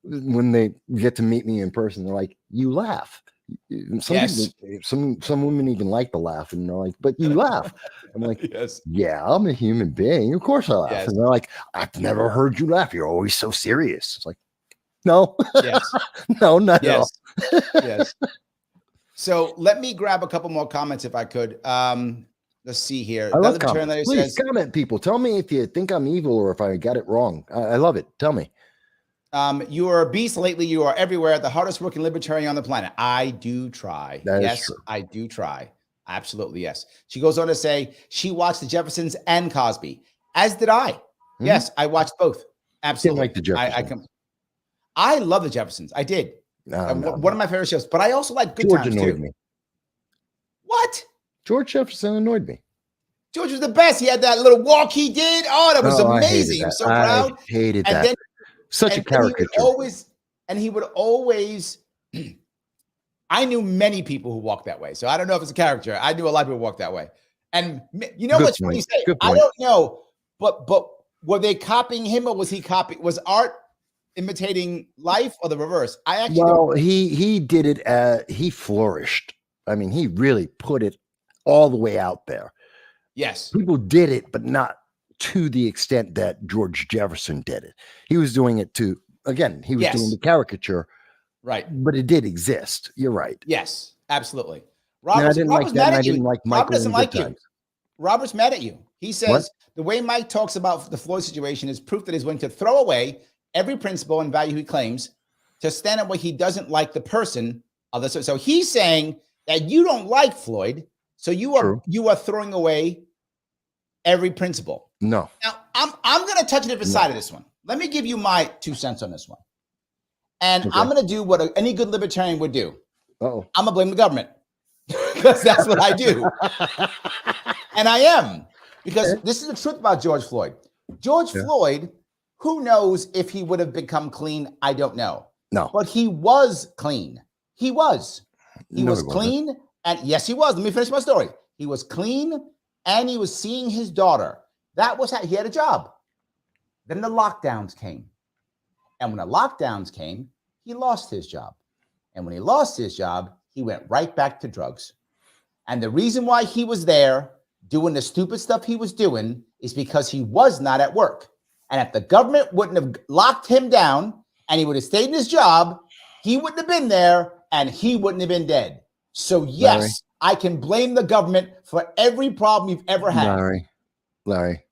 when they get to meet me in person, they're like, you laugh. Some women even like to laugh, and they're like, but you laugh. I'm like, yeah, I'm a human being. Of course I laugh. And they're like, I've never heard you laugh. You're always so serious. It's like, no, no, not at all. Yes. So let me grab a couple more comments if I could. Let's see here. I love comments. Please comment, people. Tell me if you think I'm evil or if I got it wrong. I love it. Tell me. You are a beast lately. You are everywhere. The hardest working libertarian on the planet. I do try. Yes, I do try. Absolutely, yes. She goes on to say she watched the Jeffersons and Cosby, as did I. Mm-hmm. Yes, I watched both. Absolutely. Didn't like the Jeffersons. I love the Jeffersons. I did. One of my favorite shows, but I also like Good George Times annoyed too. Me. What? George Jefferson annoyed me. George was the best. He had that little walk he did. Oh, that was amazing. I'm so proud. I hated that. Then, such a caricature. He would always. I knew many people who walked that way, so I don't know if it's a caricature. I knew a lot of people walk that way, and you know what's funny? I don't know, but were they copying him, or was he copying? Was art imitating life, or the reverse? I actually he did it. He flourished. I mean, he really put it all the way out there. Yes, people did it, but not to the extent that George Jefferson did it. He was doing it to, again, he was doing the caricature, right? But it did exist. You're right. Yes, absolutely. Robert's mad at you. Rob doesn't like you. Robert's mad at you. He says the way Mike talks about the Floyd situation is proof that he's willing to throw away every principle and value he claims to stand up where he doesn't like the person of the. So he's saying that you don't like Floyd, so you are throwing away every principle. No. Now I'm going to touch a different side of this one. Let me give you my 2 cents on this one, and I'm going to do what any good libertarian would do. I'm going to blame the government because that's what I do, and I am, because this is the truth about George Floyd. George Floyd. Who knows if he would have become clean? I don't know. No. But he was clean. He was. He was clean. And yes, he was. Let me finish my story. He was clean and he was seeing his daughter. That was how he had a job. Then the lockdowns came. And when the lockdowns came, he lost his job. And when he lost his job, he went right back to drugs. And the reason why he was there doing the stupid stuff he was doing is because he was not at work. And if the government wouldn't have locked him down and he would have stayed in his job, he wouldn't have been there and he wouldn't have been dead. So yes, Larry, I can blame the government for every problem you've ever had. Larry,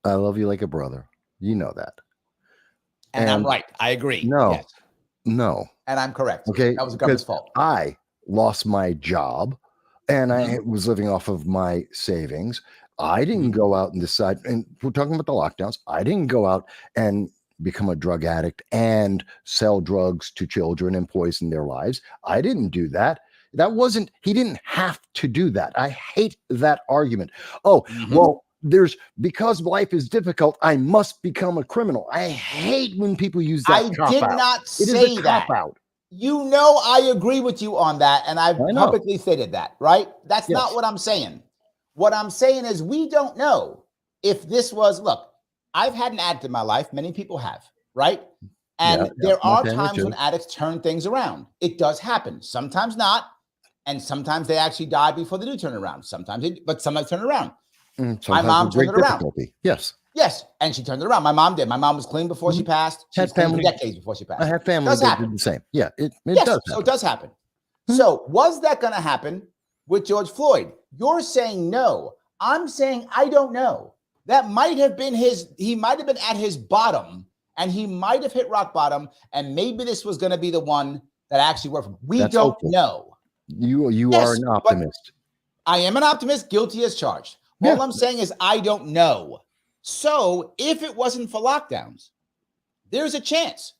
I love you like a brother. You know that. And I'm right. I agree. No. And I'm correct. Okay. That was the government's fault. I lost my job and I was living off of my savings. I didn't go out and decide, and we're talking about the lockdowns. I didn't go out and become a drug addict and sell drugs to children and poison their lives. I didn't do that. He didn't have to do that. I hate that argument. Oh, well, because life is difficult, I must become a criminal. I hate when people use that. I did not say that. You know, I agree with you on that. And I've publicly stated that, right? That's not what I'm saying. What I'm saying is we don't know if this was, look, I've had an addict in my life. Many people have, right? And there are times when addicts turn things around. It does happen. Sometimes not. And sometimes they actually die before they do turn around. Sometimes turn around. My mom turned it around. Yes. Yes. And she turned it around. My mom did. My mom was clean before she passed. She was clean for decades before she passed. I have family that did the same. Yeah. It does happen. So it does happen. So was that going to happen with George Floyd? You're saying no. I'm saying I don't know. That might have been he might have been at his bottom and he might have hit rock bottom. And maybe this was going to be the one that actually worked for him. We don't know. You are an optimist. I am an optimist, guilty as charged. All I'm saying is I don't know. So if it wasn't for lockdowns, there's a chance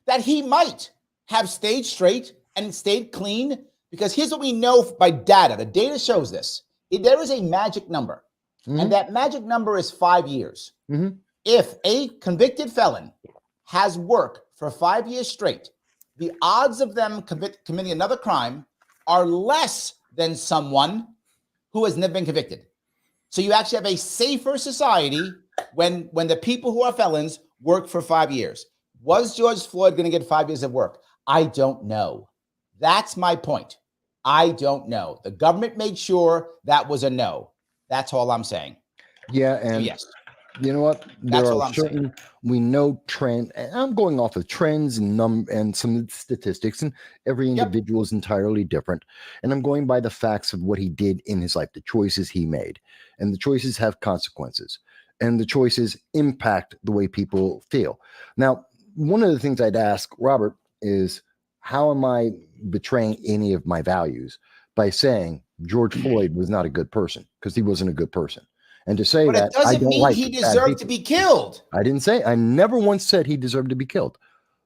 that he might have stayed straight and stayed clean, because here's what we know by data. The data shows this. There is a magic number, and that magic number is 5 years. If a convicted felon has work for 5 years straight, the odds of them committing another crime are less than someone who has never been convicted. So you actually have a safer society when the people who are felons work for 5 years. Was George Floyd going to get 5 years of work? I don't know. That's my point. I don't know. The government made sure that was a no. That's all I'm saying. Yeah, and so yes. You know what? That's all I'm saying. We know trend. I'm going off of trends and some statistics, and every individual is entirely different. And I'm going by the facts of what he did in his life, the choices he made, and the choices have consequences, and the choices impact the way people feel. Now, one of the things I'd ask Robert is, how am I betraying any of my values by saying George Floyd was not a good person? Because he wasn't a good person. And to say but that it doesn't mean he deserved to be killed. I didn't say. I never once said he deserved to be killed.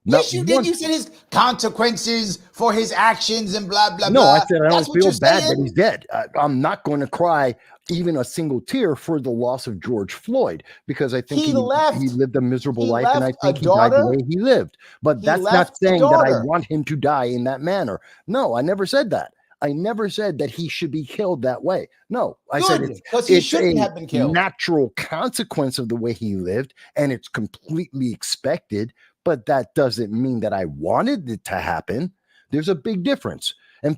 Yes, you did. You said his consequences for his actions and blah, blah, blah. No, I said I don't feel bad that he's dead. I'm not going to cry even a single tear for the loss of George Floyd, because I think he lived a miserable life, and I think he died the way he lived. But that's not saying that I want him to die in that manner. No, I never said that. I never said that he should be killed that way. No, I said he shouldn't have been killed. Natural consequence of the way he lived, and it's completely expected. But that doesn't mean that I wanted it to happen. There's a big difference, and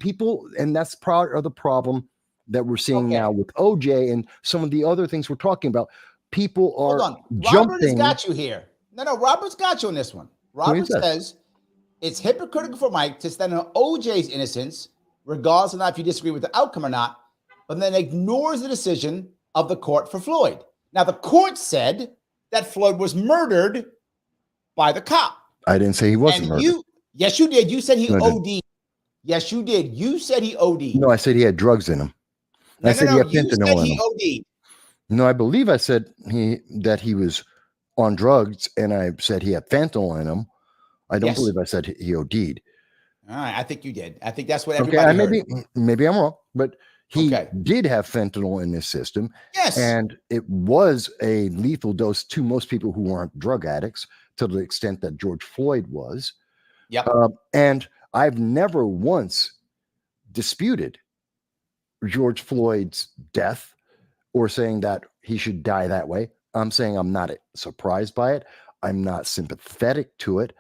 that's part of the problem that we're seeing now with OJ and some of the other things we're talking about. People are Robert has got you here. No, Robert's got you on this one. Robert says it's hypocritical for Mike to stand on OJ's innocence, regardless of not if you disagree with the outcome or not, but then ignores the decision of the court for Floyd. Now, the court said that Floyd was murdered by the cop. I didn't say he wasn't murdered. Yes, you did. You said he OD'd. Yes, you did. You said he OD'd. No, I said he had drugs in him. I said he had fentanyl in him. OD'd. No, I believe I said that he was on drugs, and I said he had fentanyl in him. I don't believe I said he OD'd. All right, I think you did. I think that's what everybody heard. Maybe I'm wrong, but he did have fentanyl in his system. Yes. And it was a lethal dose to most people who aren't drug addicts, to the extent that George Floyd was. Yep. And I've never once disputed George Floyd's death or saying that he should die that way. I'm saying I'm not surprised by it. I'm not sympathetic to it.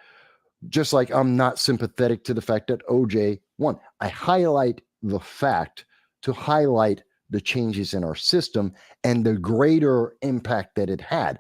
Just like I'm not sympathetic to the fact that OJ won. I highlight the fact to highlight the changes in our system and the greater impact that it had.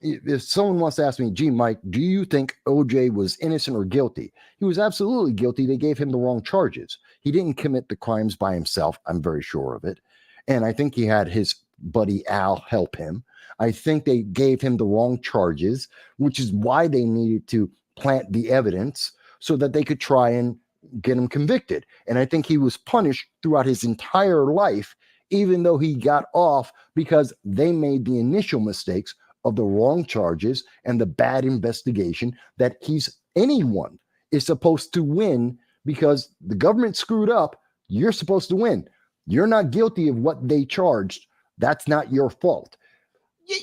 If someone wants to ask me, gee, Mike, do you think OJ was innocent or guilty? He was absolutely guilty. They gave him the wrong charges. He didn't commit the crimes by himself. I'm very sure of it. And I think he had his buddy Al help him. I think they gave him the wrong charges, which is why they needed to plant the evidence so that they could try and get him convicted. And I think he was punished throughout his entire life, even though he got off because they made the initial mistakes. of the wrong charges and the bad investigation that anyone is supposed to win because the government screwed up. You're supposed to win. You're not guilty of what they charged. That's not your fault.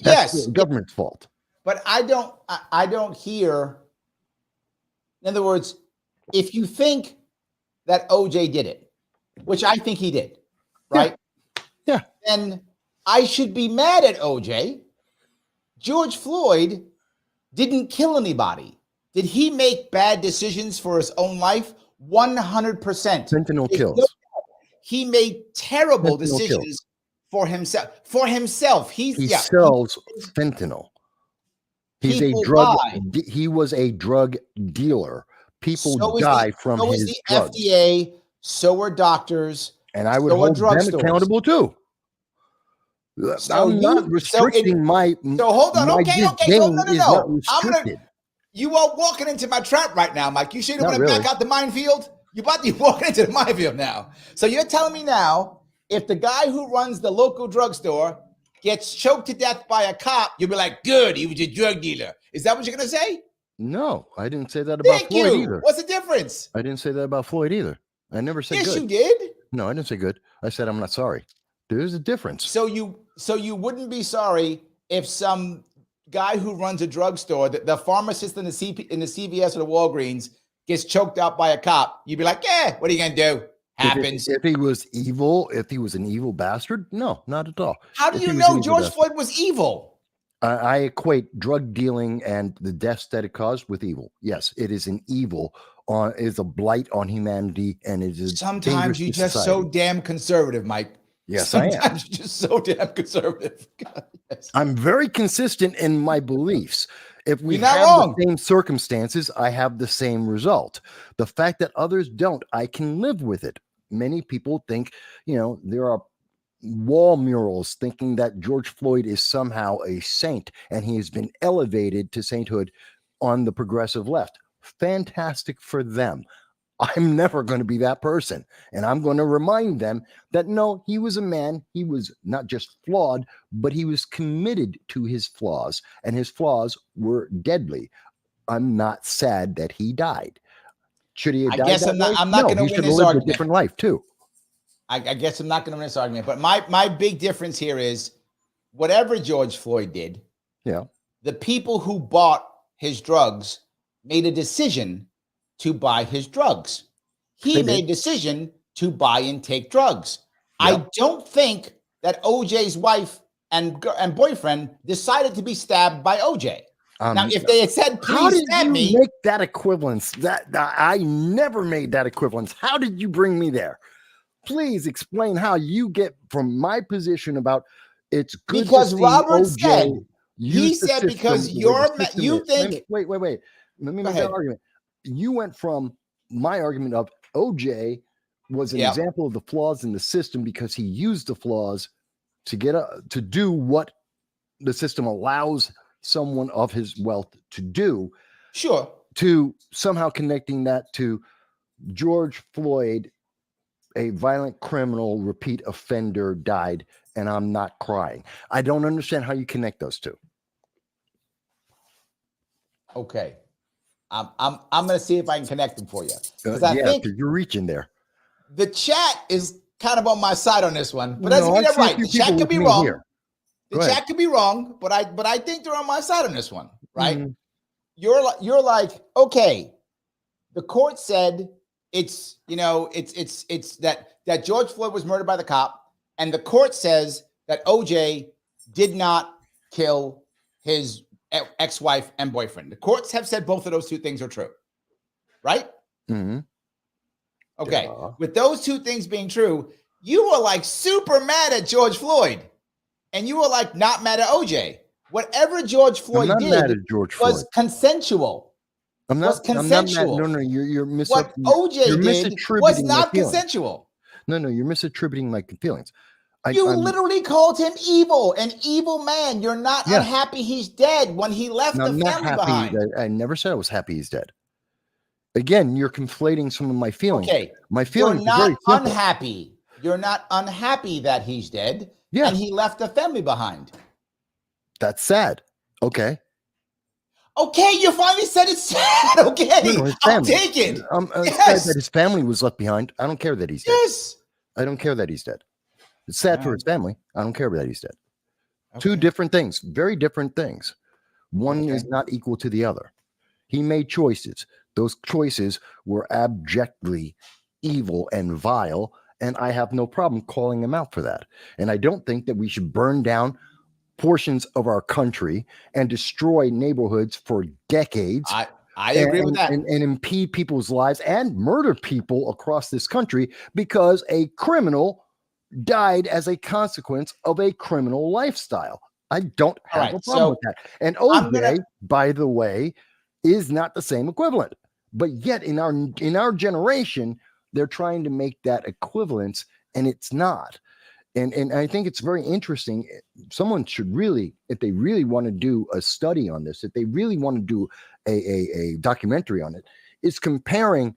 That's the government's fault. But I don't hear. In other words, if you think that OJ did it, which I think he did, right? Yeah. Then I should be mad at OJ. George Floyd didn't kill anybody. Did he make bad decisions for his own life? 100%. Fentanyl kills. He made terrible decisions for himself. He sells fentanyl. He's a drug. He was a drug dealer. People die from his drugs. So is the FDA. So are doctors. And I would hold them accountable too. So I'm not restricting my. So hold on. Okay. No. You are walking into my trap right now, Mike. You sure you want to back out the minefield? You're about to be walking into the minefield now. So you're telling me now, if the guy who runs the local drugstore gets choked to death by a cop, you'll be like, good, he was a drug dealer. Is that what you're going to say? No, I didn't say that about Floyd either. What's the difference? I didn't say that about Floyd either. I never said good. Yes, you did. No, I didn't say good. I said I'm not sorry. There's a difference. So you wouldn't be sorry if some guy who runs a drugstore, the pharmacist in the CVS or the Walgreens gets choked out by a cop. You'd be like, yeah, what are you going to do? Happens. If he was evil, if he was an evil bastard, no, not at all. How do you know George Floyd was evil? I equate drug dealing and the deaths that it caused with evil. Yes, it is an evil is a blight on humanity, and it is sometimes you're just so damn conservative, Mike. Yes, sometimes I am. You're just so damn conservative. God, yes. I'm very consistent in my beliefs. If we have the same circumstances, I have the same result. The fact that others don't, I can live with it. Many people think, there are wall murals thinking that George Floyd is somehow a saint and he has been elevated to sainthood on the progressive left. Fantastic for them. I'm never going to be that person. And I'm going to remind them that no, he was a man. He was not just flawed, but he was committed to his flaws, and his flaws were deadly. I'm not sad that he died. Should he have died? I guess I'm not going to win this argument. A different life too. I guess I'm not going to win this argument. But my big difference here is whatever George Floyd did, the people who bought his drugs made a decision to buy his drugs. He made a decision to buy and take drugs. Yep. I don't think that OJ's wife and boyfriend decided to be stabbed by OJ. Now, if they had said, "Please stab me," how did you make that equivalence? That I never made that equivalence. How did you bring me there? Please explain how you get from my position about it's good because to see Robert OJ said he said because you think. Wait. Let me make that argument. You went from my argument of OJ was an example of the flaws in the system because he used the flaws to get to do what the system allows someone of his wealth to do. Sure. To somehow connecting that to George Floyd, a violent criminal, repeat offender, died, and I'm not crying. I don't understand how you connect those two. Okay. I'm going to see if I can connect them for you. I think you're reaching there. The chat is kind of on my side on this one, but doesn't mean they're right. The chat could be wrong. The chat could be wrong, but I think they're on my side on this one, right? Mm-hmm. You're like, okay, the court said it's that George Floyd was murdered by the cop, and the court says that OJ did not kill his ex-wife and boyfriend. The courts have said both of those two things are true, right? Mm-hmm. Okay. With those two things being true, you were like super mad at George Floyd, and you were like not mad at OJ. Whatever George Floyd did was consensual. I'm not mad. No, you're what OJ did was not consensual. No, you're misattributing my feelings. You literally called him evil, an evil man. You're not unhappy he's dead when he left the family behind. I never said I was happy he's dead. Again, you're conflating some of my feelings. Okay. My feelings are not unhappy. You're not unhappy that he's dead and he left a family behind. That's sad. Okay. Okay, you finally said it's sad. Okay, No, I'll take it. It's sad that his family was left behind. I don't care that he's dead. Yes. I don't care that he's dead. It's sad for his family. I don't care that he's dead. Okay. Two different things, very different things. One is not equal to the other. He made choices. Those choices were abjectly evil and vile, and I have no problem calling him out for that. And I don't think that we should burn down portions of our country and destroy neighborhoods for decades. I agree with that. And impede people's lives and murder people across this country because a criminal died as a consequence of a criminal lifestyle. I don't have a problem with that. And OJ, by the way, is not the same equivalent. But yet in our generation, they're trying to make that equivalence, and it's not. And I think it's very interesting. Someone should really, if they really want to do a study on this, if they really want to do a documentary on it, is comparing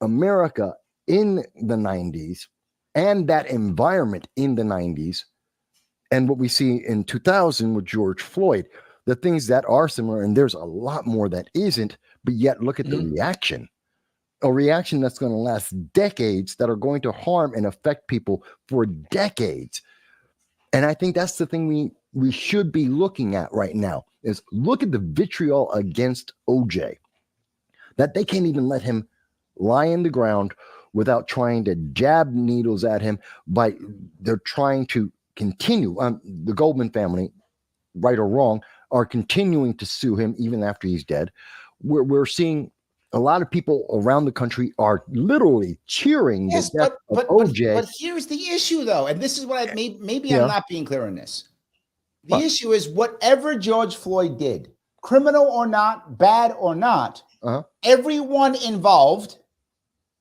America in the 90s and that environment in the 90s and what we see in 2000 with George Floyd, the things that are similar, and there's a lot more that isn't, but yet look at the reaction. A reaction that's going to last decades, that are going to harm and affect people for decades. And I think that's the thing we should be looking at right now, is look at the vitriol against OJ, that they can't even let him lie in the ground without trying to jab needles at him. They're trying to continue. The Goldman family, right or wrong, are continuing to sue him even after he's dead. We're seeing a lot of people around the country are literally cheering the death of OJ. But here's the issue, though, and this is what maybe I'm not being clear on this. The issue is whatever George Floyd did, criminal or not, bad or not, everyone involved,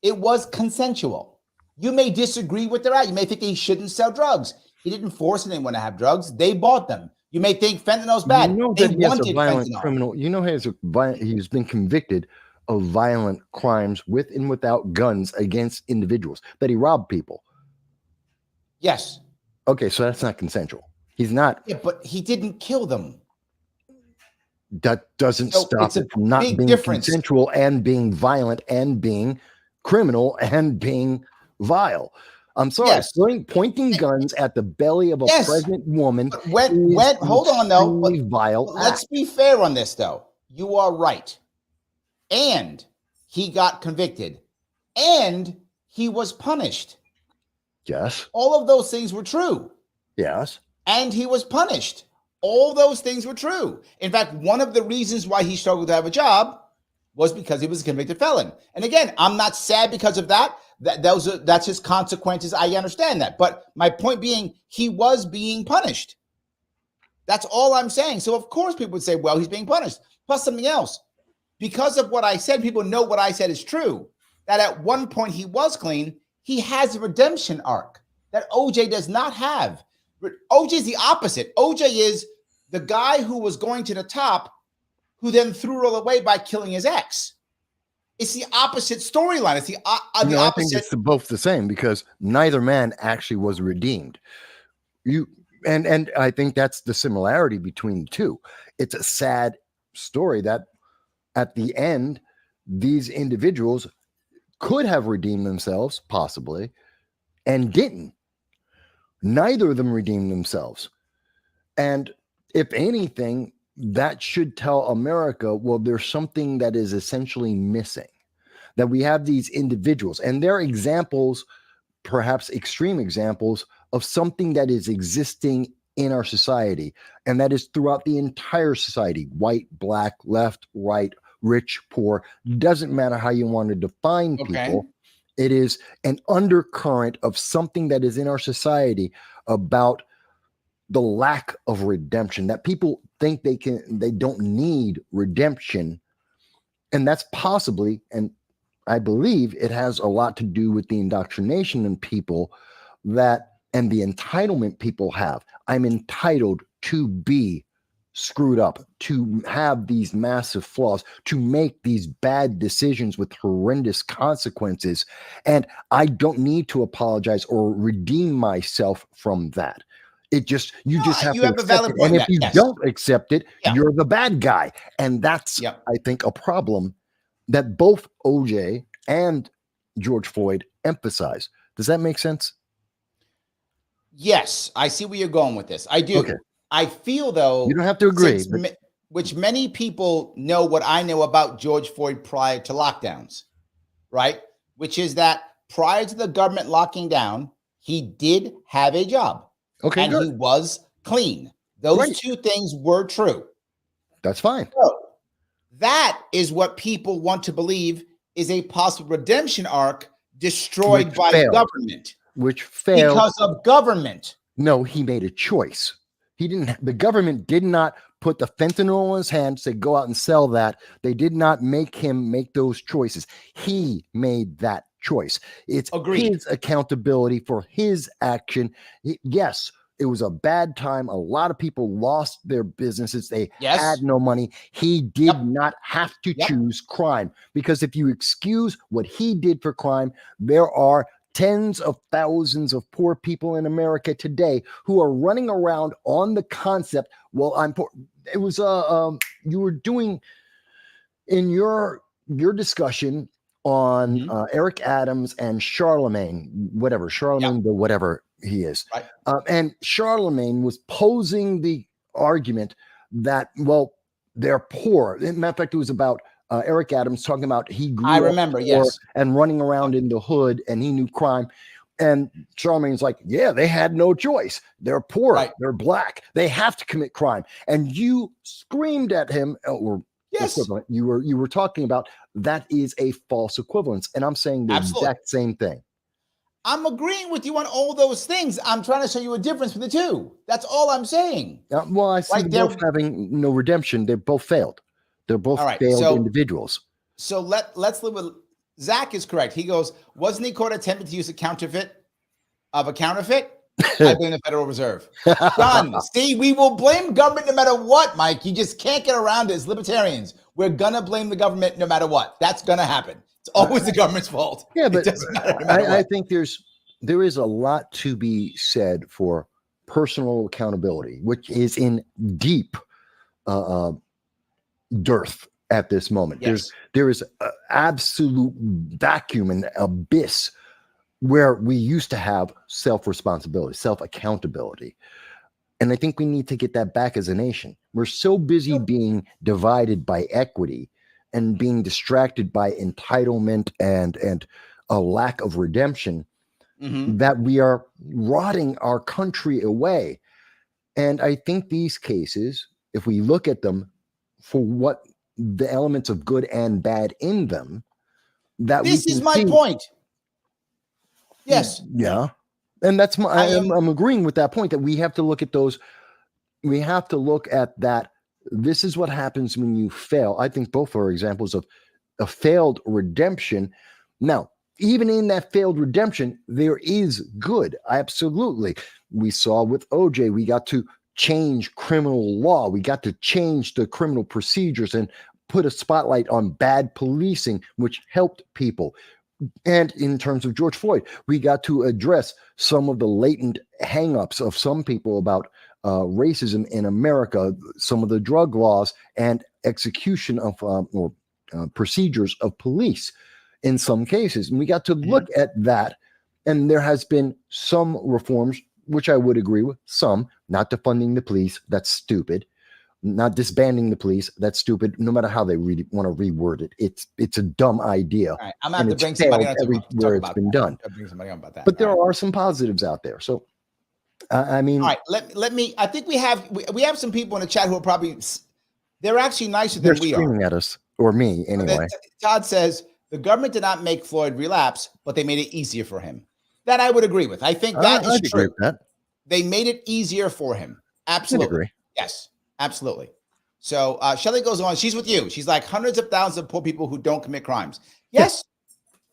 it was consensual. You may disagree with their act. You may think he shouldn't sell drugs. He didn't force anyone to have drugs. They bought them. You may think fentanyl's bad. You know that he has a violent criminal. You know he's been convicted of violent crimes with and without guns against individuals, that he robbed people. Yes. Okay, so that's not consensual. He's not. Yeah, but he didn't kill them. That doesn't stop it from not being consensual and being violent and being criminal and being vile. I'm sorry, pointing guns at the belly of a pregnant woman. Hold on, though. Vile. Let's be fair on this, though. You are right. And he got convicted. And he was punished. Yes. All of those things were true. Yes. And he was punished. All those things were true. In fact, one of the reasons why he struggled to have a job was because he was a convicted felon. And again, I'm not sad because of that. That's his consequences. I understand that. But my point being, he was being punished. That's all I'm saying. So of course people would say, well, he's being punished. Plus something else. Because of what I said, people know what I said is true. That at one point he was clean. He has a redemption arc that OJ does not have. OJ is the opposite. OJ is the guy who was going to the top, who then threw it all away by killing his ex. It's the opposite storyline. It's the opposite. I think it's both the same, because neither man actually was redeemed. And I think that's the similarity between the two. It's a sad story that at the end, these individuals could have redeemed themselves, possibly, and didn't. Neither of them redeemed themselves. And if anything, that should tell America, well, there's something that is essentially missing. That we have these individuals, and they're examples, perhaps extreme examples, of something that is existing in our society, and that is throughout the entire society: white, black, left, right, rich, poor. Doesn't matter how you want to define people. It is an undercurrent of something that is in our society about the lack of redemption, that people think they don't need redemption. And that's possibly, and I believe it has a lot to do with the indoctrination in people and the entitlement people have. I'm entitled to be screwed up, to have these massive flaws, to make these bad decisions with horrendous consequences. And I don't need to apologize or redeem myself from that. It just you just have you to have a accept valid it. point And if there. you Yes. don't accept it, Yeah. you're the bad guy. And that's, Yeah. I think, a problem that both OJ and George Floyd emphasize. Does that make sense? Yes, I see where you're going with this. I do. Okay. I feel though You don't have to agree, since but which many people know what I know about George Floyd prior to lockdowns, right? Which is that prior to the government locking down, he did have a job okay, and good. he was clean. Those Right. two things were true. That's fine. So that is what people want to believe is a possible redemption arc destroyed Which by failed. government Which failed. because of government. No, he made a choice. He didn't. The government did not put the fentanyl in his hand, say go out and sell that. They did not make him make those choices. He made that choice. It's Agreed. his accountability for his action. Yes, it was a bad time. A lot of people lost their businesses. They Yes. had no money. He did Yep. not have to Yep. choose crime, because if you excuse what he did for crime, there are tens of thousands of poor people in America today who are running around on the concept, well, I'm poor. It was you were doing in your discussion on Eric Adams and Charlemagne, Charlemagne, the whatever he is. Right. And Charlemagne was posing the argument that, well, they're poor. As a matter of fact, it was about Eric Adams talking about he grew I up remember, poor yes. and running around in the hood, and he knew crime. And Charlemagne's like, yeah, they had no choice. They're poor. Right. They're black. They have to commit crime. And you screamed at him, or Yes. equivalent. You were talking about that is a false equivalence. And I'm saying the exact same thing. I'm agreeing with you on all those things. I'm trying to show you a difference between the two. That's all I'm saying. Well, I see them both having no redemption. They both failed. They're both failed individuals. So let's live with Zach is correct. He goes, wasn't he caught attempting to use a counterfeit? I blame the Federal Reserve. Done. See, we will blame government no matter what, Mike. You just can't get around it as libertarians. We're going to blame the government no matter what. That's going to happen. It's always the government's fault. Yeah, but it doesn't matter no matter what. I think there is a lot to be said for personal accountability, which is in deep dearth at this moment. Yes. There is an absolute vacuum and abyss where we used to have self-responsibility, self-accountability. And I think we need to get that back as a nation. We're so busy being divided by equity and being distracted by entitlement and a lack of redemption that we are rotting our country away. And I think these cases, if we look at them for what the elements of good and bad in them, that this is my point. Yes. Yeah. And that's I'm agreeing with that point, that we have to look at those. We have to look at that. This is what happens when you fail. I think both are examples of a failed redemption. Now, even in that failed redemption, there is good. Absolutely. We saw with OJ, we got to change criminal law. We got to change the criminal procedures and put a spotlight on bad policing, which helped people. And in terms of George Floyd, we got to address some of the latent hangups of some people about racism in America, some of the drug laws and execution of procedures of police in some cases. And we got to look at that. And there has been some reforms, which I would agree with. Some, not defunding the police. That's stupid. Not disbanding the police. That's stupid. No matter how they really want to reword it, it's a dumb idea. All right, I'm going to have to bring somebody on everywhere it's been done. Bring somebody on about that. But there are some positives out there. So, I mean, all right. Let me. I think we have some people in the chat who are probably they're actually nicer than we are. They're screaming at us, or me anyway. Todd says the government did not make Floyd relapse, but they made it easier for him. That I would agree with. I think that is true. They made it easier for him. Absolutely. I'd agree. Yes. Absolutely. So Shelley goes on. She's with you. She's like hundreds of thousands of poor people who don't commit crimes. Yes,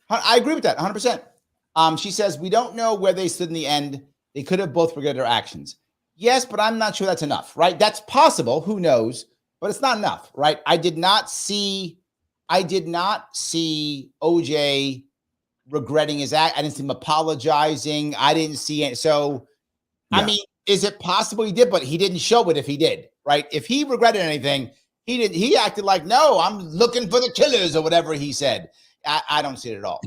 I agree with that 100%. She says, we don't know where they stood in the end. They could have both regretted their actions. Yes, but I'm not sure that's enough, right? That's possible. Who knows? But it's not enough, right? I did not see OJ regretting his act. I didn't see him apologizing. I didn't see it. So, I mean, Is it possible he did? But he didn't show it if he did, right? If he regretted anything, he did. He acted like, no, I'm looking for the killers or whatever he said. I don't see it at all.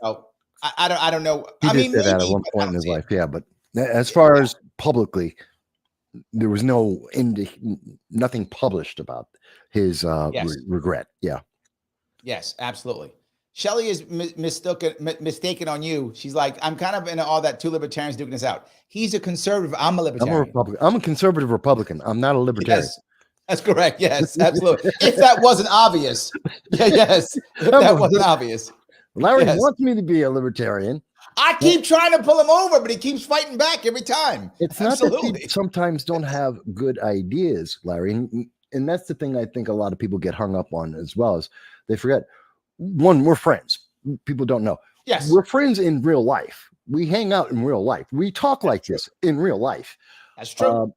So I don't know. He did say that at one point in his life. Yeah, but as far as publicly, there was nothing published about his regret. Yeah. Yes, absolutely. Shelly is mistaken on you. She's like, I'm kind of in all that two libertarians duking this out. He's a conservative. I'm a libertarian. I'm a Republican. I'm a conservative Republican. I'm not a libertarian. Yes, that's correct. Yes, absolutely. If that wasn't obvious. Yeah, yes. If that wasn't obvious. Larry wants me to be a libertarian. I keep trying to pull him over, but he keeps fighting back every time. It's not that they sometimes don't have good ideas, Larry. And that's the thing I think a lot of people get hung up on as well, is they forget. One, we're friends. People don't know. Yes. We're friends in real life. We hang out in real life. We talk like this in real life. That's true.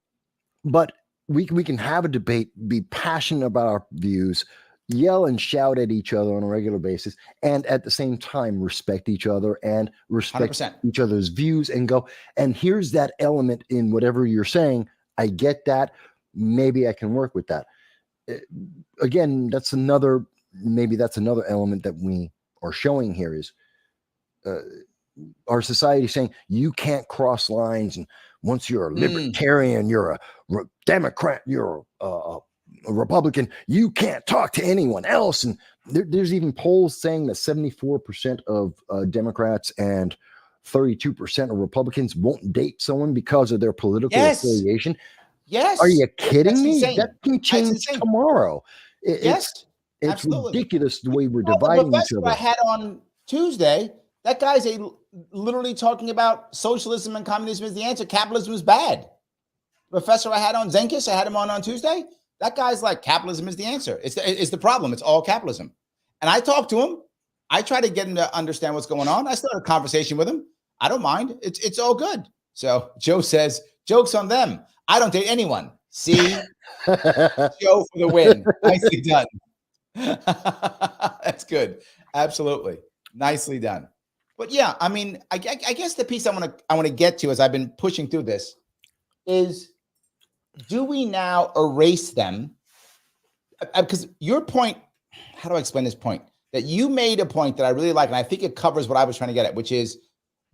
But we can have a debate, be passionate about our views, yell and shout at each other on a regular basis, and at the same time respect each other and respect 100%. each other's views and go, and here's that element in whatever you're saying. I get that. Maybe I can work with that. Again, that's another element that we are showing here is our society saying you can't cross lines, and once you're a libertarian, you're a Democrat, you're a Republican, you can't talk to anyone else. And there's even polls saying that 74% of Democrats and 32% of Republicans won't date someone because of their political affiliation. Yes. Are you kidding me? Insane. That can change tomorrow. Yes. It's absolutely ridiculous the way we're dividing each other. I had on Tuesday, that guy's literally talking about socialism and communism is the answer. Capitalism is bad. Professor I had on Zenkis, I had him on Tuesday. That guy's like, capitalism is the answer. It's the problem. It's all capitalism. And I talked to him. I try to get him to understand what's going on. I still had a conversation with him. I don't mind. It's all good. So Joe says, joke's on them. I don't date anyone. See? Joe for the win. Nicely done. That's good. Absolutely. Nicely done. But yeah, I mean, I guess the piece I want to get to as I've been pushing through this is, do we now erase them? Because your point, how do I explain this point? That you made a point that I really like, and I think it covers what I was trying to get at, which is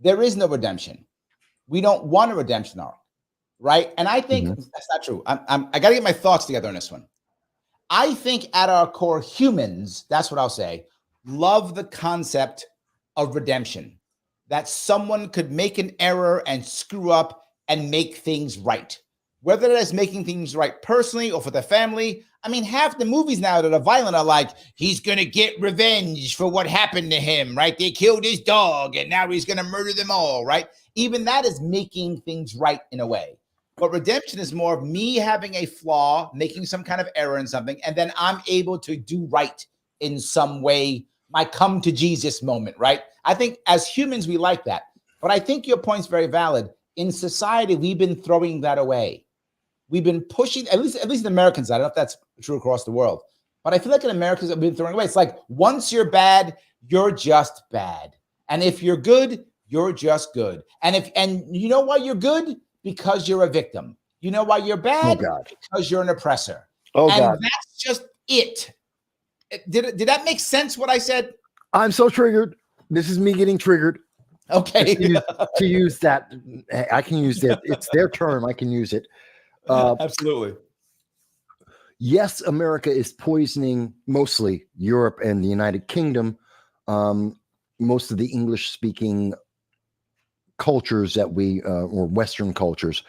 there is no redemption. We don't want a redemption arc, right? And I think that's not true. I got to get my thoughts together on this one. I think at our core, humans, that's what I'll say, love the concept of redemption, that someone could make an error and screw up and make things right. Whether that is making things right personally or for the family. I mean, half the movies now that are violent are like, he's going to get revenge for what happened to him, right? They killed his dog and now he's going to murder them all, right? Even that is making things right in a way. But redemption is more of me having a flaw, making some kind of error in something, and then I'm able to do right in some way, my come to Jesus moment, right? I think as humans, we like that. But I think your point's very valid. In society, we've been throwing that away. We've been pushing, at least in Americans, I don't know if that's true across the world, but I feel like in Americans, we've been throwing away. It's like, once you're bad, you're just bad. And if you're good, you're just good. And you know why you're good? Because you're a victim. You know why you're bad? Because you're an oppressor. And that's just it. Did that make sense, what I said? I'm so triggered. This is me getting triggered. Okay. To use that. I can use that. It's their term. I can use it. Absolutely. Yes, America is poisoning mostly Europe and the United Kingdom. Most of the English-speaking cultures that or Western cultures,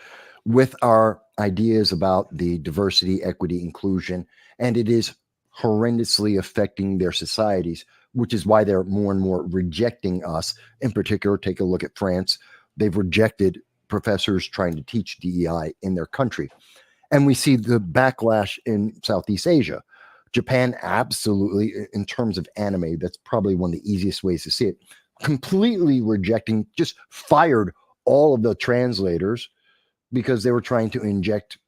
with our ideas about the diversity, equity, inclusion, and it is horrendously affecting their societies, which is why they're more and more rejecting us. In particular, take a look at France. They've rejected professors trying to teach DEI in their country. And we see the backlash in Southeast Asia. Japan, absolutely, in terms of anime, that's probably one of the easiest ways to see it, completely rejecting, just fired all of the translators because they were trying to inject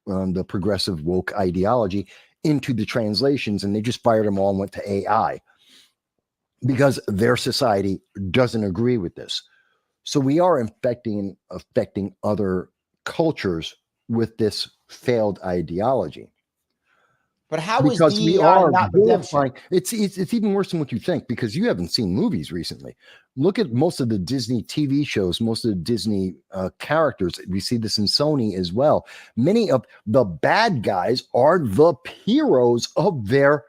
the progressive woke ideology into the translations, and they just fired them all and went to AI because their society doesn't agree with this. So we are affecting other cultures with this failed ideology. But how because is we DEI are not vilifying redemption? it's even worse than what you think, because you haven't seen movies recently. Look at most of the Disney TV shows, most of the Disney characters. We see this in Sony as well. Many of the bad guys are the heroes of their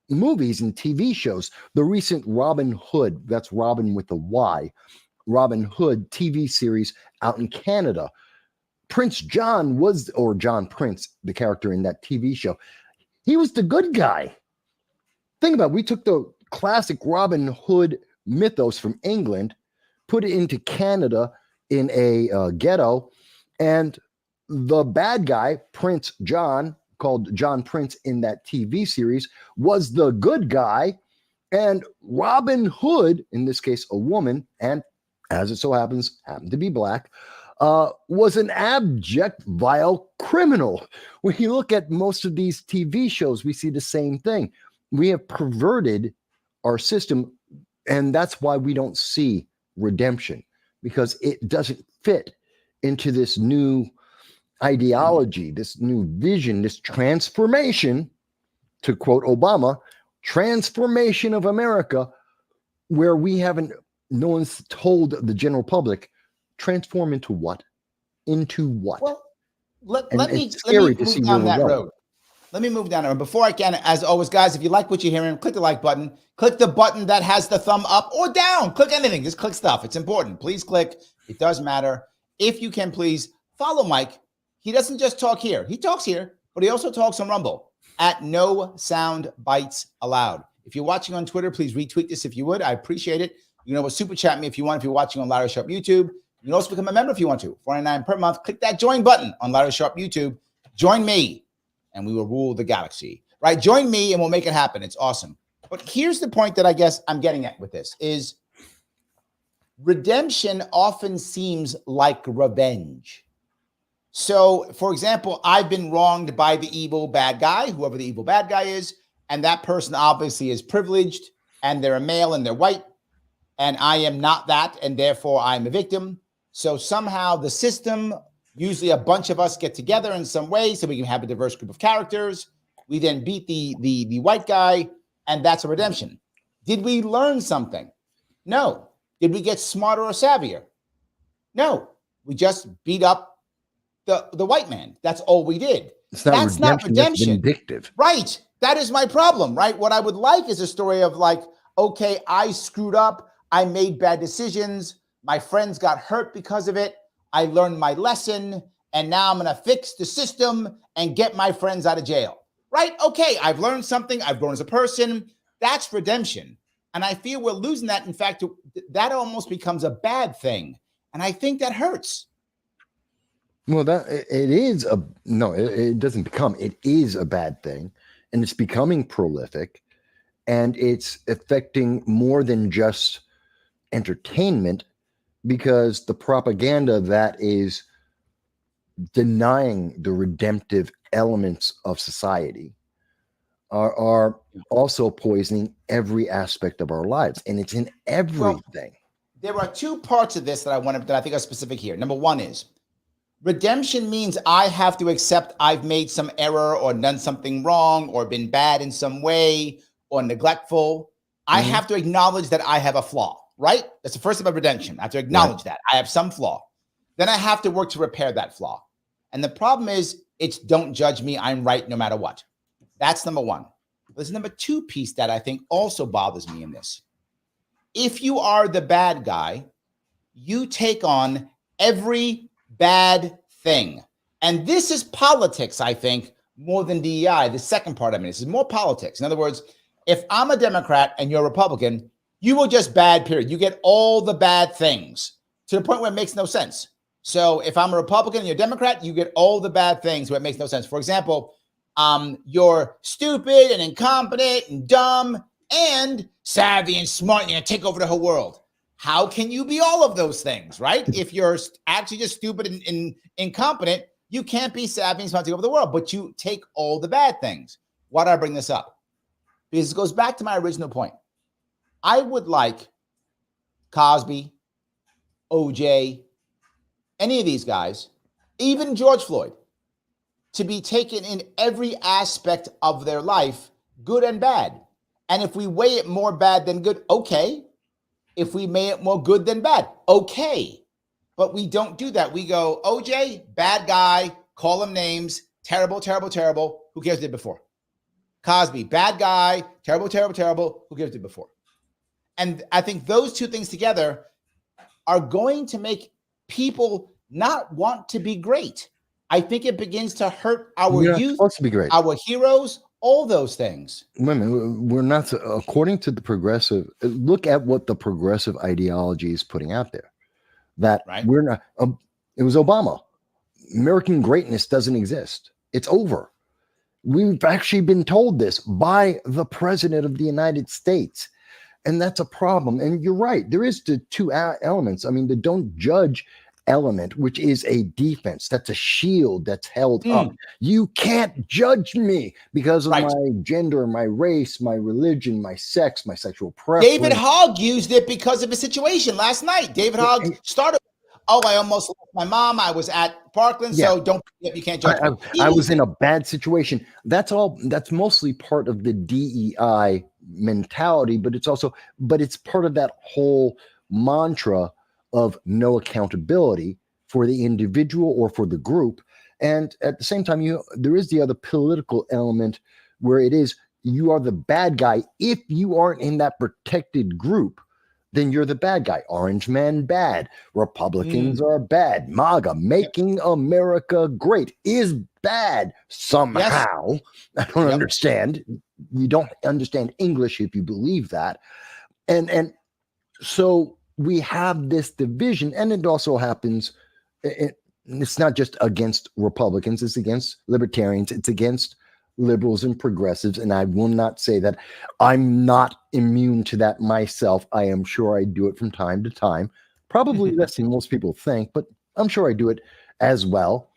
movies and TV shows. The recent Robin Hood, that's Robin with a Y, Robin Hood TV series out in Canada. Prince John was, or John Prince, the character in that TV show, he was the good guy. Think about it. We took the classic Robin Hood mythos from England, put it into Canada in a ghetto, and the bad guy, Prince John, called John Prince in that TV series, was the good guy. And Robin Hood, in this case, a woman, and as it so happens, happened to be black, was an abject, vile criminal. When you look at most of these TV shows, we see the same thing. We have perverted our system, and that's why we don't see redemption, because it doesn't fit into this new ideology, this new vision, this transformation, to quote Obama, transformation of America, where we haven't, no one's told the general public, transform into what? Into what? Well, let me move down that road. Let me move down there. Before I can, as always, guys, if you like what you're hearing, click the like button. Click the button that has the thumb up or down. Click anything. Just click stuff. It's important. Please click. It does matter. If you can, please follow Mike. He doesn't just talk here. He talks here, but he also talks on Rumble at No Sound Bites Allowed. If you're watching on Twitter, please retweet this if you would. I appreciate it. You know, super chat me if you want. If you're watching on Larry Sharpe YouTube, you can also become a member if you want to. $49 per month. Click that join button on Larry Sharpe YouTube. Join me, and we will rule the galaxy. Right? Join me, and we'll make it happen. It's awesome. But here's the point that I guess I'm getting at with this is redemption often seems like revenge. So, for example, I've been wronged by the evil bad guy, whoever the evil bad guy is, and that person obviously is privileged, and they're a male and they're white, and I am not that, and therefore I'm a victim. So somehow the system, usually a bunch of us get together in some way so we can have a diverse group of characters. We then beat the white guy, and that's a redemption. Did we learn something? No. Did we get smarter or savvier? No. We just beat up the white man. That's all we did. That's not redemption. That's vindictive. Right. That is my problem, right? What I would like is a story of like, okay, I screwed up. I made bad decisions. My friends got hurt because of it. I learned my lesson, and now I'm going to fix the system and get my friends out of jail. Right? Okay, I've learned something. I've grown as a person. That's redemption. And I feel we're losing that. In fact, that almost becomes a bad thing. And I think that hurts. Well, it doesn't become, it is a bad thing. And it's becoming prolific. And it's affecting more than just entertainment, because the propaganda that is denying the redemptive elements of society are also poisoning every aspect of our lives, and it's in everything. Well, there are two parts of this that I think are specific here. Number one is redemption means I have to accept I've made some error or done something wrong or been bad in some way or neglectful. I have to acknowledge that I have a flaw. Right? That's the first step of redemption. I have to acknowledge that I have some flaw. Then I have to work to repair that flaw. And the problem is, it's don't judge me. I'm right no matter what. That's number one. There's number two piece that I think also bothers me in this. If you are the bad guy, you take on every bad thing. And this is politics, I think, more than DEI. The second part of it is more politics. In other words, if I'm a Democrat and you're a Republican, you will just bad, period. You get all the bad things to the point where it makes no sense. So if I'm a Republican and you're a Democrat, you get all the bad things where it makes no sense. For example, you're stupid and incompetent and dumb and savvy and smart. You're going to take over the whole world. How can you be all of those things, right? If you're actually just stupid and incompetent, you can't be savvy and smart to take over the world, but you take all the bad things. Why do I bring this up? Because it goes back to my original point. I would like Cosby, OJ, any of these guys, even George Floyd, to be taken in every aspect of their life, good and bad. And if we weigh it more bad than good, okay. If we weigh it more good than bad, okay. But we don't do that. We go, OJ, bad guy, call him names, terrible, terrible, terrible. Who cares did before? Cosby, bad guy, terrible, terrible, terrible. Who cares did before? And I think those two things together are going to make people not want to be great. I think it begins to hurt our youth, supposed to be great. Our heroes, all those things. Women, we're not, according to the progressive, look at what the progressive ideology is putting out there. That we're not, it was Obama. American greatness doesn't exist. It's over. We've actually been told this by the president of the United States. And that's a problem. And you're right. There is the two elements. I mean, the don't judge element, which is a defense. That's a shield that's held up. You can't judge me because of my gender, my race, my religion, my sex, my sexual preference. David Hogg used it because of a situation last night. David Hogg started, I almost lost my mom. I was at Parkland, so you can't judge me. I was in a bad situation. That's mostly part of the DEI mentality, but it's part of that whole mantra of no accountability for the individual or for the group. And at the same time, there is the other political element where it is you are the bad guy. If you aren't in that protected group, then you're the bad guy. Orange man bad. Republicans are bad. MAGA, making America great, is bad somehow. Yes. I don't understand. You don't understand English if you believe that. And so we have this division, and it also happens. It's not just against Republicans, it's against libertarians, it's against liberals and progressives. And I will not say that I'm not immune to that myself. I am sure I do it from time to time, probably less than most people think, but I'm sure I do it as well.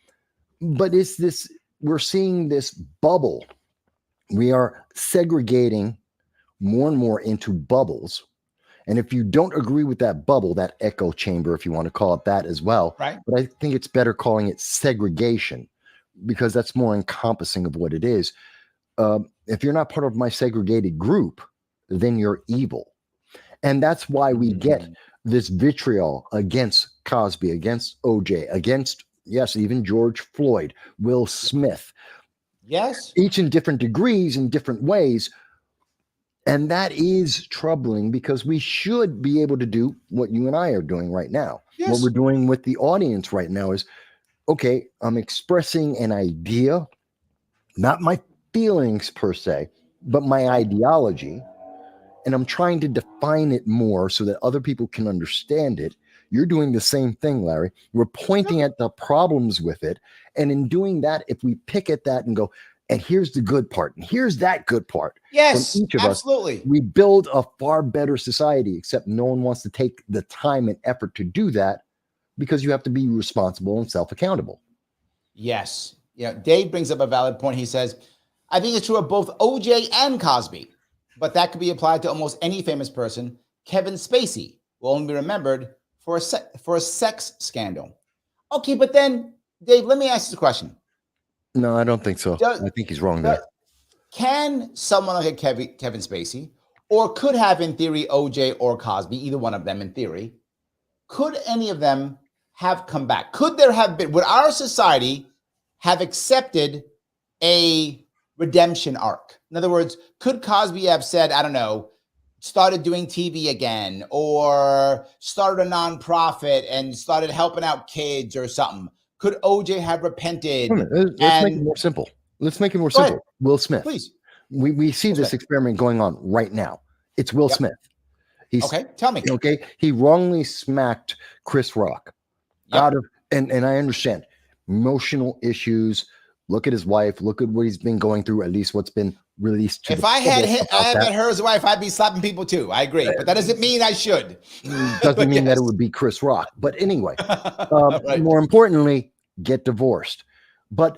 But it's this, we're seeing this bubble. We are segregating more and more into bubbles. And if you don't agree with that bubble, that echo chamber, if you want to call it that as well, but I think it's better calling it segregation because that's more encompassing of what it is. If you're not part of my segregated group, then you're evil. And that's why we get this vitriol against Cosby, against OJ, against, yes, even George Floyd, Will Smith. Yes. Each in different degrees, in different ways. And that is troubling because we should be able to do what you and I are doing right now. Yes. What we're doing with the audience right now is, okay, I'm expressing an idea, not my feelings per se, but my ideology. And I'm trying to define it more so that other people can understand it. You're doing the same thing, Larry. We're pointing at the problems with it. And in doing that, if we pick at that and go, and here's the good part, and here's that good part. Yes, from each of absolutely. us, we build a far better society, except no one wants to take the time and effort to do that because you have to be responsible and self-accountable. Yes. Yeah. Dave brings up a valid point. He says, I think it's true of both OJ and Cosby, but that could be applied to almost any famous person. Kevin Spacey will only be remembered for a sex scandal. Okay, but then, Dave, let me ask you a question. No, I don't think so. I think he's wrong there. Can someone like a Kevin Spacey, or could have in theory OJ or Cosby, either one of them in theory, could any of them have come back? Could there have been, would our society have accepted a redemption arc? In other words, could Cosby have said, I don't know, started doing TV again, or started a nonprofit and started helping out kids or something? Could OJ have repented? Let's make it more simple. Let's make it more simple. Will Smith. Please. We see this experiment going on right now. It's Will Smith. Okay, tell me. Okay, he wrongly smacked Chris Rock out of, and I understand emotional issues. Look at his wife. Look at what he's been going through. At least what's been released. If I had her as a wife, I'd be slapping people too. I agree, but that doesn't mean I should. Doesn't mean that it would be Chris Rock. But anyway, more importantly, get divorced. But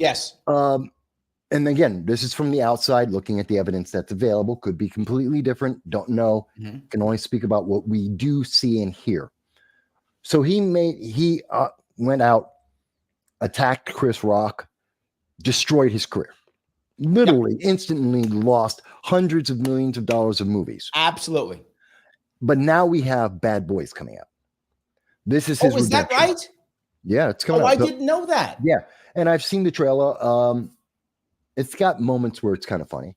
and again, this is from the outside, looking at the evidence that's available. Could be completely different. Don't know. Can only speak about what we do see and hear. So he went out attacked Chris Rock, destroyed his career. Literally, instantly lost hundreds of millions of dollars of movies. Absolutely. But now we have Bad Boys coming out. This is his redemption. That right? Yeah, it's coming out. I didn't know that. Yeah, and I've seen the trailer. It's got moments where it's kind of funny.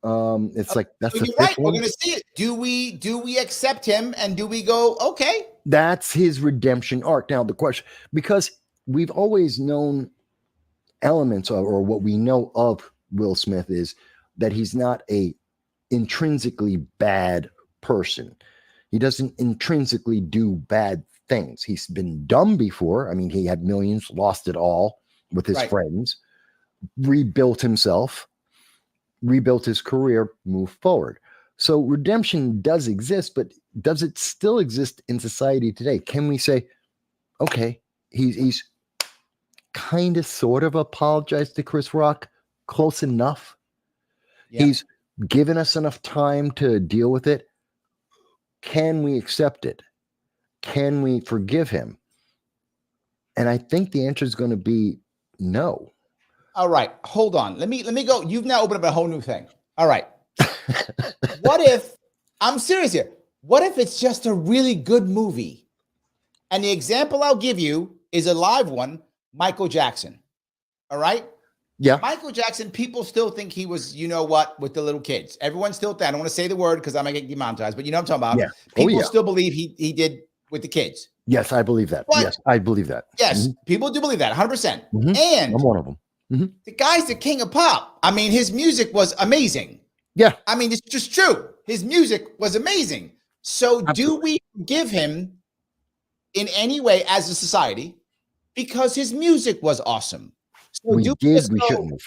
It's like that's the right. We're gonna see it. Do we accept him and do we go, okay? That's his redemption arc. Now the question, because we've always known elements of, or what we know of Will Smith is that he's not a intrinsically bad person. He doesn't intrinsically do bad things. He's been dumb before. I mean, he had millions, lost it all with his friends, rebuilt himself, rebuilt his career, moved forward. So redemption does exist, but does it still exist in society today? Can we say, okay, he's kind of sort of apologized to Chris Rock, close enough. Yeah. He's given us enough time to deal with it. Can we accept it? Can we forgive him? And I think the answer is going to be no. All right, hold on. Let me go. You've now opened up a whole new thing. All right. What if, I'm serious here, what if it's just a really good movie? And the example I'll give you is a live one, Michael Jackson. All right? Yeah. Michael Jackson, people still think he was, you know what, with the little kids. Everyone still, I don't want to say the word because I might get demonetized, but you know what I'm talking about. Yeah. People still believe he did with the kids. Yes, I believe that. But, yes, I believe that. Yes, people do believe that, 100%. And I'm one of them. The guy's the king of pop. I mean, his music was amazing. Yeah. I mean, it's just true. His music was amazing. So do we give him in any way as a society because his music was awesome? So we shouldn't have.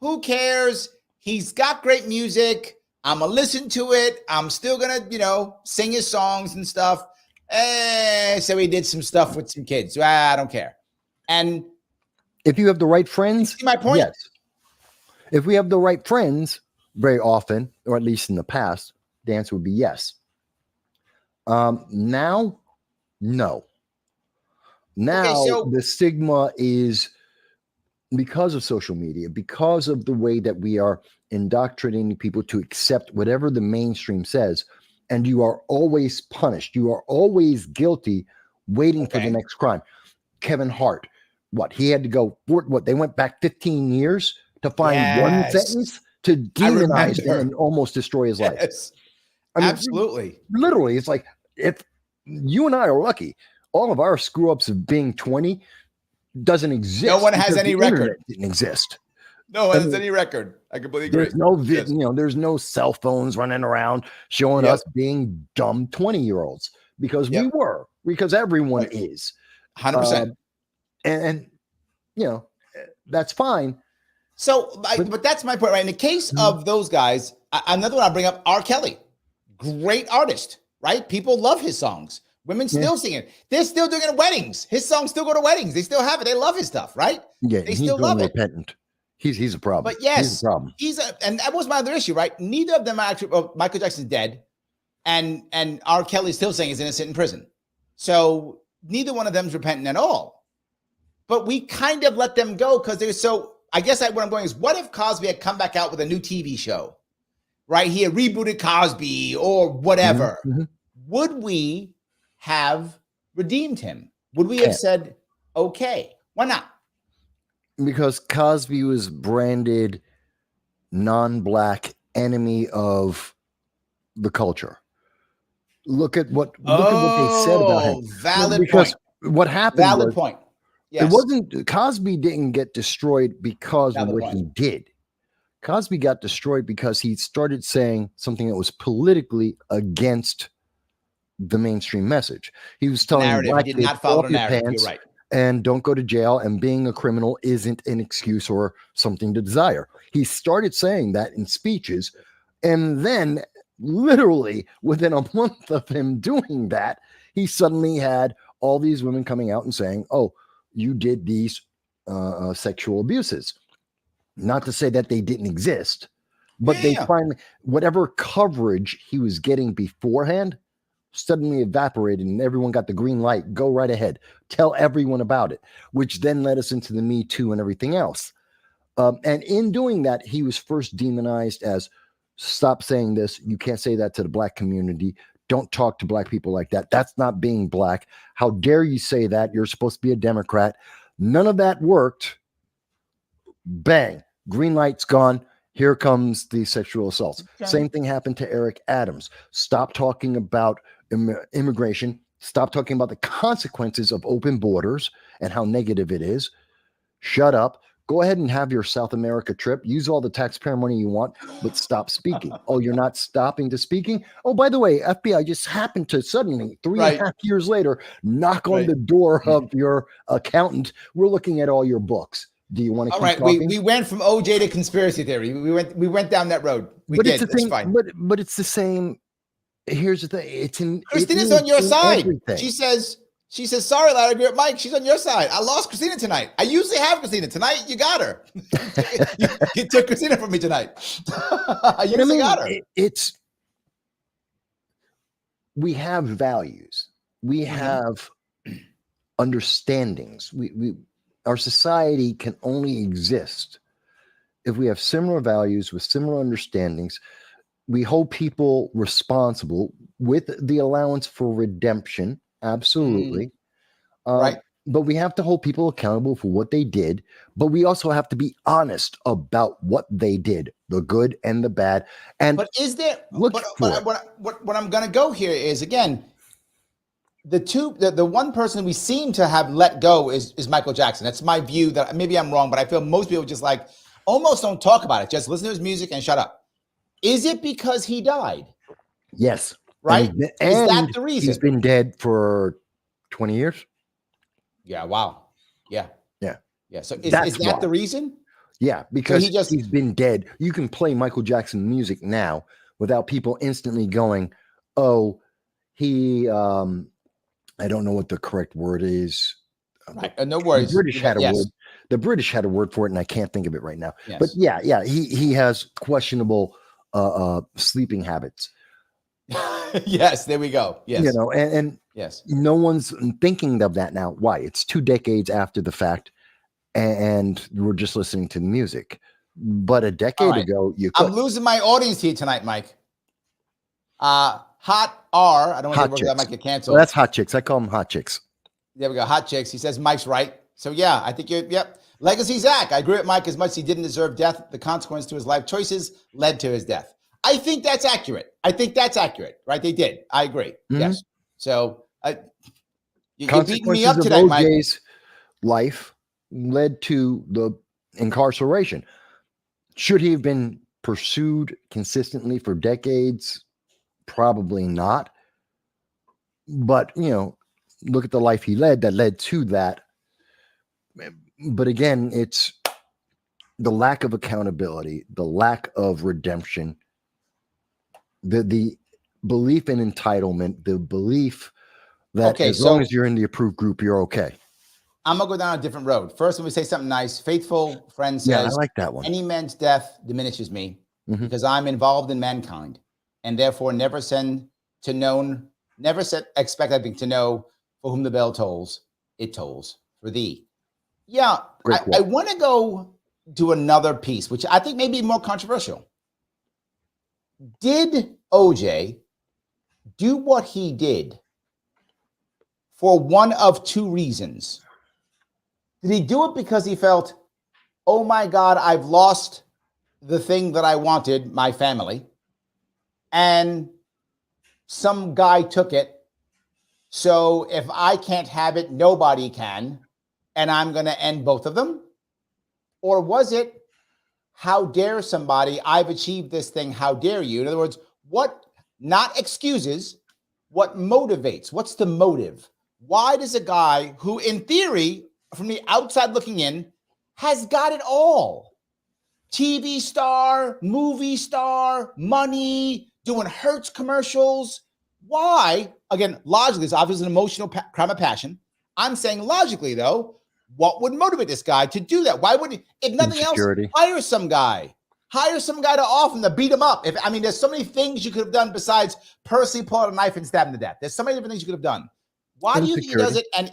Who cares? He's got great music. I'm going to listen to it. I'm still going to, sing his songs and stuff. So he did some stuff with some kids. I don't care. And if you have the right friends, see my point? Yes. If we have the right friends, very often, or at least in the past, the answer would be yes. Now, no. Now, the stigma is because of social media, because of the way that we are indoctrinating people to accept whatever the mainstream says, and you are always punished. You are always guilty, waiting for the next crime. Kevin Hart. He had to go, they went back 15 years to find one sentence to demonize him and almost destroy his life. Yes. I mean, absolutely. Literally, it's like, if you and I are lucky, all of our screw ups of being 20 doesn't exist. No one has any record. Didn't exist. No one has any record. I completely agree. There's no there's no cell phones running around showing us being dumb 20-year-olds because we were, because everyone is 100%. And that's fine. So, but that's my point, right? In the case of those guys, another one I bring up, R. Kelly, great artist, right? People love his songs. Women still sing it. They're still doing it at weddings. His songs still go to weddings. They still have it. They love his stuff, right? Yeah, they still love it. Repentant. He's a problem. But yes, he's a problem. And that was my other issue, right? Neither of them are actually. Well, Michael Jackson's dead, and R. Kelly's still saying he's innocent in prison. So neither one of them's repentant at all. But we kind of let them go because they're so. I guess what I'm going is, what if Cosby had come back out with a new TV show, right? He had rebooted Cosby or whatever. Mm-hmm. Would we have redeemed him? Would we have said, okay, why not? Because Cosby was branded non-black, enemy of the culture. Look at what they said about him. Valid point. What happened? Valid point. Yes. It wasn't, Cosby didn't get destroyed because of what he did. Cosby got destroyed because he started saying something that was politically against the mainstream message. He was telling black kids, not follow the narrative. You're right. And don't go to jail, and being a criminal isn't an excuse or something to desire. He started saying that in speeches, and then literally within a month of him doing that, he suddenly had all these women coming out and saying, oh, you did these sexual abuses. Not to say that they didn't exist, but they finally, whatever coverage he was getting beforehand suddenly evaporated and everyone got the green light. Go right ahead. Tell everyone about it, which then led us into the Me Too and everything else. And in doing that, he was first demonized as, stop saying this. You can't say that to the black community. Don't talk to black people like that. That's not being black. How dare you say that? You're supposed to be a Democrat. None of that worked. Bang. Green light's gone. Here comes the sexual assaults. Okay. Same thing happened to Eric Adams. Stop talking about immigration. Stop talking about the consequences of open borders and how negative it is. Shut up. Go ahead and have your South America trip. Use all the taxpayer money you want, but stop speaking. Oh, you're not stopping to speaking? Oh, by the way, FBI just happened to suddenly, 3.5 years later, knock on the door of your accountant. We're looking at all your books. Do you want to keep talking? We went from OJ to conspiracy theory. We went down that road. It's fine. But it's the same. Here's the thing. Christina's on your side. Everything. She says, sorry, Larry, I agree with Mike. She's on your side. I lost Christina tonight. I usually have Christina. Tonight, you got her. you took Christina from me tonight. I usually got her. We have values. We have understandings. Our society can only exist if we have similar values with similar understandings. We hold people responsible with the allowance for redemption. Absolutely. Right. But we have to hold people accountable for what they did, but we also have to be honest about what they did, the good and the bad. And what I'm going to go here is, again, the one person we seem to have let go is Michael Jackson. That's my view. That maybe I'm wrong, but I feel most people just almost don't talk about it. Just listen to his music and shut up. Is it because he died? Yes. Right? And is that the reason? He's been dead for 20 years. Yeah. Wow. Yeah. Yeah. Yeah. So is that the reason? Yeah, because he's been dead. You can play Michael Jackson music now without people instantly going, oh, he, I don't know what the correct word is. Right. No worries. The British had a word. The British had a word for it, and I can't think of it right now. Yes. But yeah, he has questionable sleeping habits. Yes, there we go. Yes. And yes, no one's thinking of that now. Why? It's 2 decades after the fact, and we're just listening to the music. But a decade ago, I'm losing my audience here tonight, Mike. Hot R. I don't want to that might get canceled. Well, that's Hot Chicks. I call them Hot Chicks. There we go. Hot Chicks. He says Mike's right. So yeah, I think yep. Legacy Zach. I agree with Mike as much as he didn't deserve death. The consequence to his life choices led to his death. I think that's accurate. Right? They did. I agree. Mm-hmm. Yes. So you're beating me up tonight, Mike. OJ's life led to the incarceration. Should he have been pursued consistently for decades? Probably not. But, look at the life he led that led to that. But again, it's the lack of accountability, the lack of redemption, the belief in entitlement, the belief that long as you're in the approved group, you're okay. I'm going to go down a different road. First, let me say something nice. Faithful friend says, I like that one. Any man's death diminishes me because I'm involved in mankind and therefore never expect anything to know for whom the bell tolls, it tolls for thee. Yeah, I want to go to another piece, which I think may be more controversial. Did OJ do what he did for one of two reasons? Did he do it because he felt, oh my God, I've lost the thing that I wanted, my family, and some guy took it, so if I can't have it, nobody can, and I'm going to end both of them? Or was it, how dare somebody, I've achieved this thing, how dare you? In other words, what, not excuses, what motivates? What's the motive? Why does a guy who, in theory, from the outside looking in, has got it all? TV star, movie star, money, doing Hertz commercials. Why? Again, logically, it's obviously an emotional crime of passion. I'm saying logically, though, what would motivate this guy to do that? Why would he, if nothing else, hire some guy? Hire some guy to off him to beat him up. There's so many things you could have done besides personally pull out a knife and stab him to death. There's so many different things you could have done. Why do you think he does it? And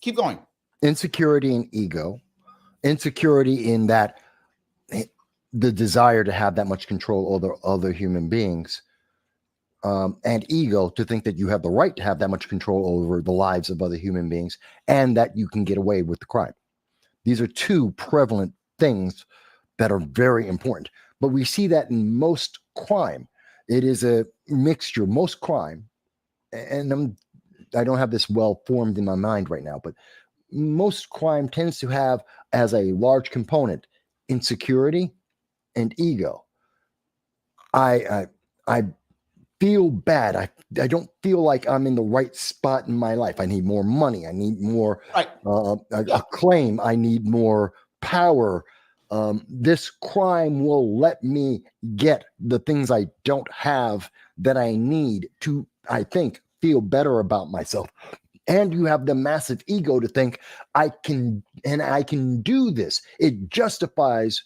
keep going. Insecurity and ego. Insecurity in that the desire to have that much control over other human beings, and ego to think that you have the right to have that much control over the lives of other human beings and that you can get away with the crime. These are two prevalent things that are very important, but we see that in most crime. It is a mixture. Most crime, and I don't have this well formed in my mind right now, but most crime tends to have as a large component insecurity and ego. I feel bad. I don't feel like I'm in the right spot in my life. I need more money. I need more acclaim. I need more power. This crime will let me get the things I don't have that I need to, I think, feel better about myself. And you have the massive ego to think I can do this. It justifies,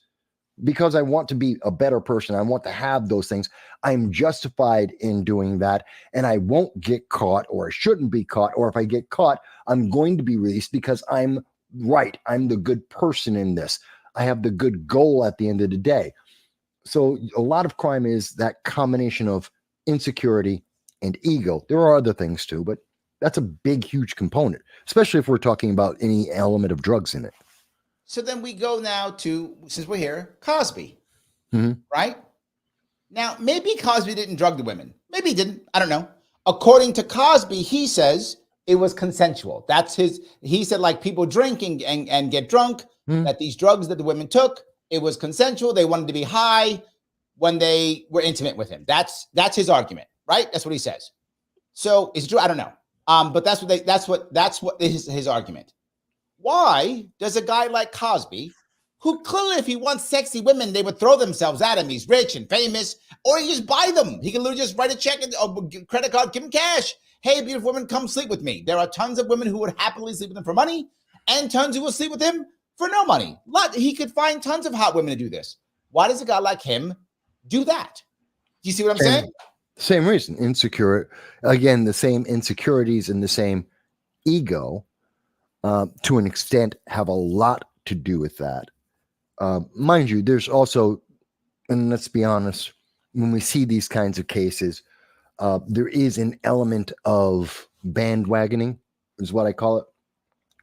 because I want to be a better person. I want to have those things. I'm justified in doing that, and I won't get caught, or I shouldn't be caught, or if I get caught, I'm going to be released because I'm right. I'm the good person in this. I have the good goal at the end of the day. So a lot of crime is that combination of insecurity and ego. There are other things too, but that's a big, huge component, especially if we're talking about any element of drugs in it. So then we go now to, since we're here, Cosby, right? Now, maybe Cosby didn't drug the women. Maybe he didn't. I don't know. According to Cosby, he says it was consensual. He said, like, people drinking and get drunk, that these drugs that the women took, it was consensual. They wanted to be high when they were intimate with him. That's his argument, right? That's what he says. So is it true? I don't know. But that's what is his argument. Why does a guy like Cosby, who clearly, if he wants sexy women, they would throw themselves at him. He's rich and famous, or he just buy them. He can literally just write a check, or credit card, give him cash. Hey, beautiful woman, come sleep with me. There are tons of women who would happily sleep with him for money, and tons who will sleep with him for no money. He could find tons of hot women to do this. Why does a guy like him do that? Do you see what I'm saying? Same reason. Insecure. Again, the same insecurities and the same ego, to an extent, have a lot to do with that. Mind you, there's also, and let's be honest, when we see these kinds of cases, there is an element of bandwagoning, is what I call it,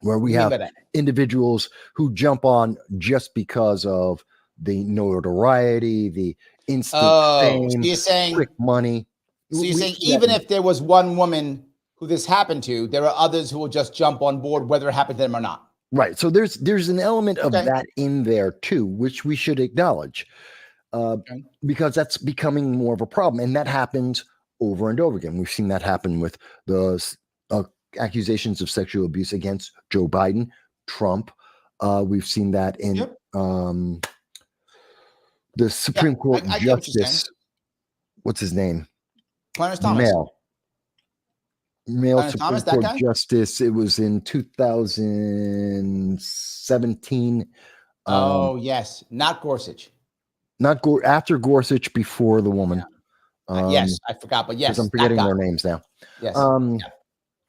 where we have individuals who jump on just because of the notoriety, the instant fame, so you're saying, quick money. So you're saying even if there was one woman who this happened to, there are others who will just jump on board, whether it happened to them or not. Right. So there's an element of that in there too, which we should acknowledge, because that's becoming more of a problem, and that happens over and over again. We've seen that happen with the accusations of sexual abuse against Joe Biden, Trump. We've seen that in the Supreme Court Justice. What's his name? Clarence Thomas. Male Supreme Court Justice. It was in 2017. Oh, yes. Not Gorsuch. Not after Gorsuch, before the woman. Yes, I forgot, but yes. I'm forgetting their names now. Yes.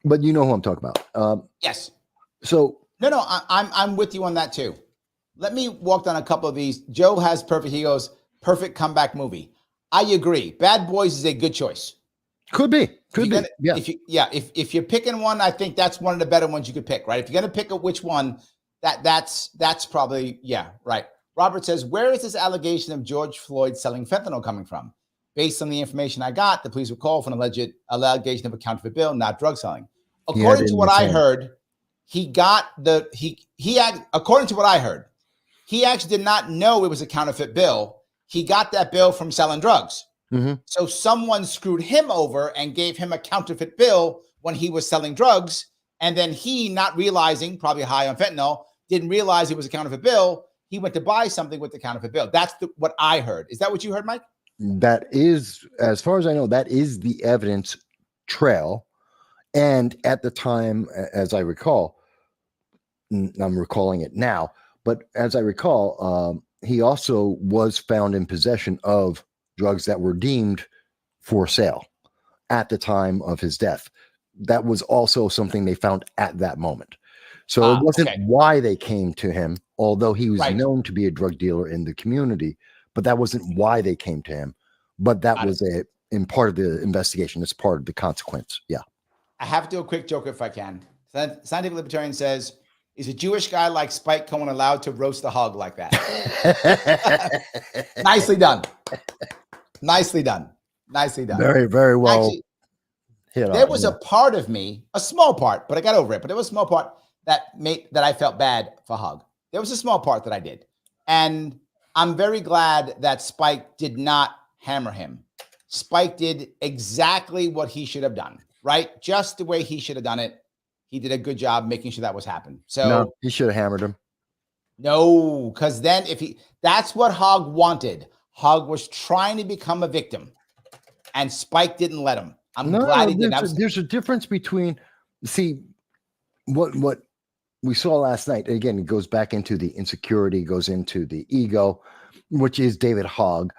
But you know who I'm talking about. Yes. So no, I'm with you on that too. Let me walk down a couple of these. Joe has perfect. He goes, perfect comeback movie. I agree. Bad Boys is a good choice. Could be. If you're picking one, I think that's one of the better ones you could pick, right? If you're gonna pick which one, that's probably right. Robert says, where is this allegation of George Floyd selling fentanyl coming from? Based on the information I got, the police were called for an alleged allegation of a counterfeit bill, not drug selling. According to what I heard, according to what I heard, he actually did not know it was a counterfeit bill. He got that bill from selling drugs. So someone screwed him over and gave him a counterfeit bill when he was selling drugs. And then he, not realizing, probably high on fentanyl, didn't realize it was a counterfeit bill. He went to buy something with the counterfeit bill. That's what I heard. Is that what you heard, Mike? That is, as far as I know, that is the evidence trail. And at the time, as I recall, I'm recalling it now, but as I recall, he also was found in possession of drugs that were deemed for sale at the time of his death. That was also something they found at that moment. So it wasn't why they came to him, although he was known to be a drug dealer in the community, but that wasn't why they came to him. But that was in part of the investigation. It's part of the consequence. Yeah. I have to do a quick joke if I can. Scientific Libertarian says, is a Jewish guy like Spike Cohen allowed to roast a hog like that? Nicely done. Nicely done. Nicely done. Very, very well. Actually, there was a part of me, a small part, but I got over it. But there was a small part that I felt bad for Hug. There was a small part that I did. And I'm very glad that Spike did not hammer him. Spike did exactly what he should have done, right? Just the way he should have done it. He did a good job making sure that was happening. So no, he should have hammered him. No, because then that's what Hog wanted. Hog was trying to become a victim, and Spike didn't let him. I'm glad he didn't. There's a difference between, what we saw last night. Again, it goes back into the insecurity, goes into the ego, which is David Hogg.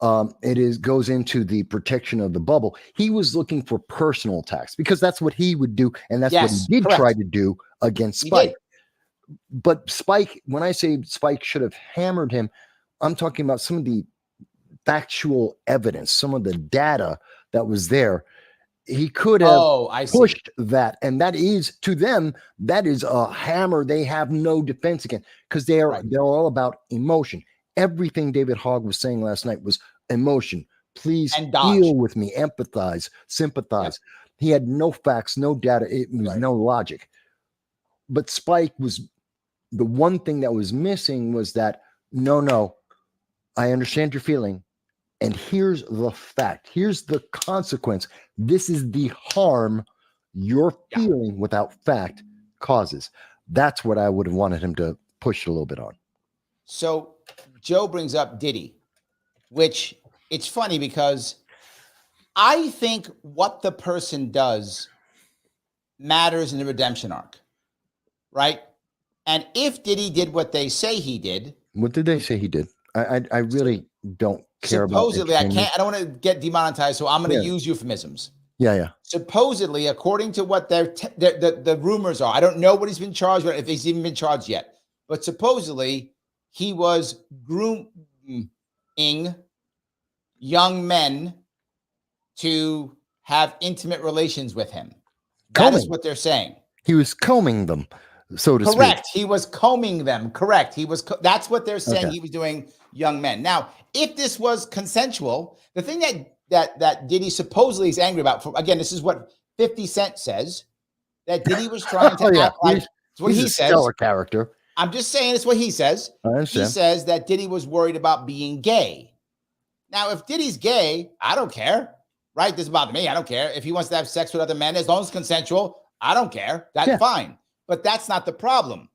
Goes into the protection of the bubble. He was looking for personal attacks because that's what he would do, and that's what he did try to do against Spike. But Spike, when I say Spike should have hammered him, I'm talking about some of the factual evidence, some of the data that was there. He could have pushed that, and that is, to them, that is a hammer they have no defense against, because they're all about emotion. Everything David Hogg was saying last night was emotion. Please deal with me, empathize, sympathize. Yep. He had no facts, no data, it was no logic. But Spike was, the one thing that was missing was that, no, I understand your feeling. And here's the fact. Here's the consequence. This is the harm your feeling without fact causes. That's what I would have wanted him to push a little bit on. So Joe brings up Diddy, which it's funny because I think what the person does matters in the redemption arc, right? And if Diddy did what they say he did. What did they say he did? I really don't care supposedly, I don't want to get demonetized, so I'm going to use euphemisms. Yeah. Supposedly, according to what the rumors are, I don't know what he's been charged with, if he's even been charged yet, but supposedly he was grooming young men to have intimate relations with him. That is what they're saying. He was combing them, so to speak. Correct. He was combing them. Correct. He was. That's what they're saying. He was doing young men. Now, if this was consensual, the thing that Diddy supposedly is angry about, again, this is what 50 Cent says, that Diddy was trying to act like. It's what he says. Stellar character. I'm just saying it's what he says. I understand. He says that Diddy was worried about being gay. Now, if Diddy's gay, I don't care. Right? This is about me. I don't care. If he wants to have sex with other men, as long as it's consensual, I don't care. That's fine. But that's not the problem.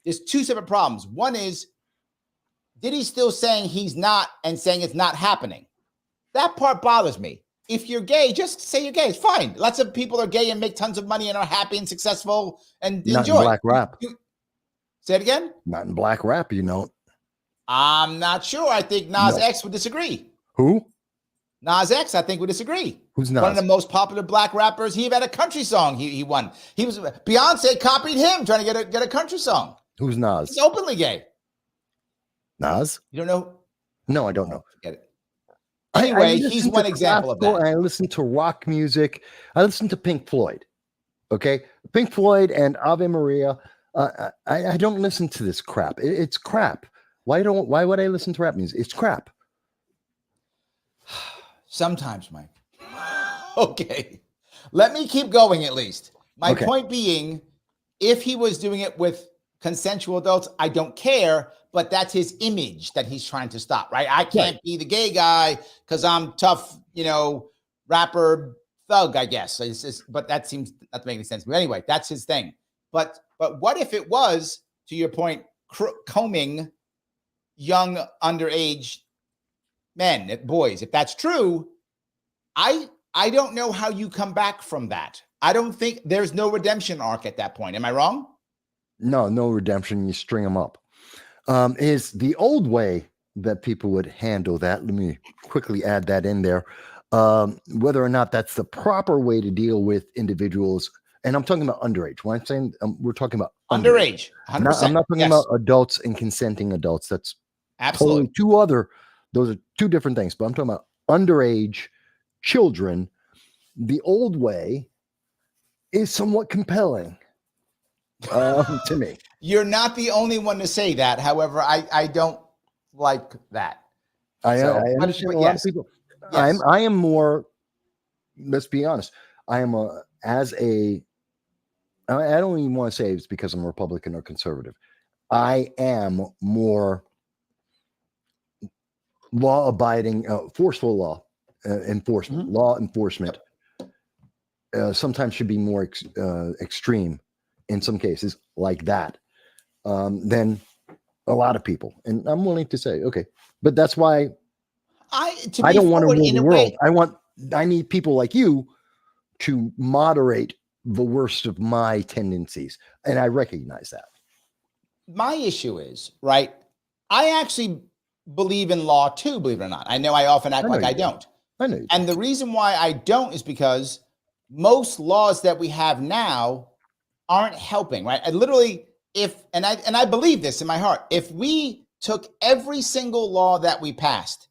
There's two separate problems. One is, Diddy's still saying he's not and saying it's not happening. That part bothers me. If you're gay, just say you're gay. It's fine. Lots of people are gay and make tons of money and are happy and successful and not enjoy. In black rap. Say it again? Not in black rap, I'm not sure. I think Nas X would disagree. Who? Nas X, I think, would disagree. Who's Nas? One of the most popular black rappers. He even had a country song he won. Beyonce copied him trying to get a country song. Who's Nas? He's openly gay. Nas? You don't know? No, I don't know. Forget it. Anyway, he's one example of that. I listen to rock music. I listen to Pink Floyd. Okay? Pink Floyd and Ave Maria. I don't listen to this crap. It's crap. Why would I listen to rap music? It's crap. Sometimes, Mike. Okay. Let me keep going at least. My point being, if he was doing it with consensual adults, I don't care, but that's his image that he's trying to stop, right? I can't be the gay guy because I'm tough, rapper thug, I guess. But that seems not to make any sense. But anyway, that's his thing. But what if it was, to your point, combing young underage men, boys? If that's true, I don't know how you come back from that. I don't think there's no redemption arc at that point. Am I wrong? No redemption. You string them up. is the old way that people would handle that. Let me quickly add that in there. Whether or not that's the proper way to deal with individuals, and I'm talking about underage. When I'm saying we're talking about underage, 100%. I'm not talking about adults and consenting adults. That's absolutely those are two different things. But I'm talking about underage children. The old way is somewhat compelling to me. You're not the only one to say that. However, I don't like that. I understand a lot of people. Yes. I am more, let's be honest. I am I don't even want to say it's because I'm Republican or conservative. I am more law-abiding, forceful law enforcement. Mm-hmm. Law enforcement sometimes should be more extreme in some cases like that than a lot of people. And I'm willing to say, okay, but that's why I don't want to rule the world. I need people like you to moderate the worst of my tendencies. And I recognize that. My issue is, right, I actually believe in law too, believe it or not. I know I often act like I don't. I know. And the reason why I don't is because most laws that we have now aren't helping, right? I literally, and I believe this in my heart, if we took every single law that we passed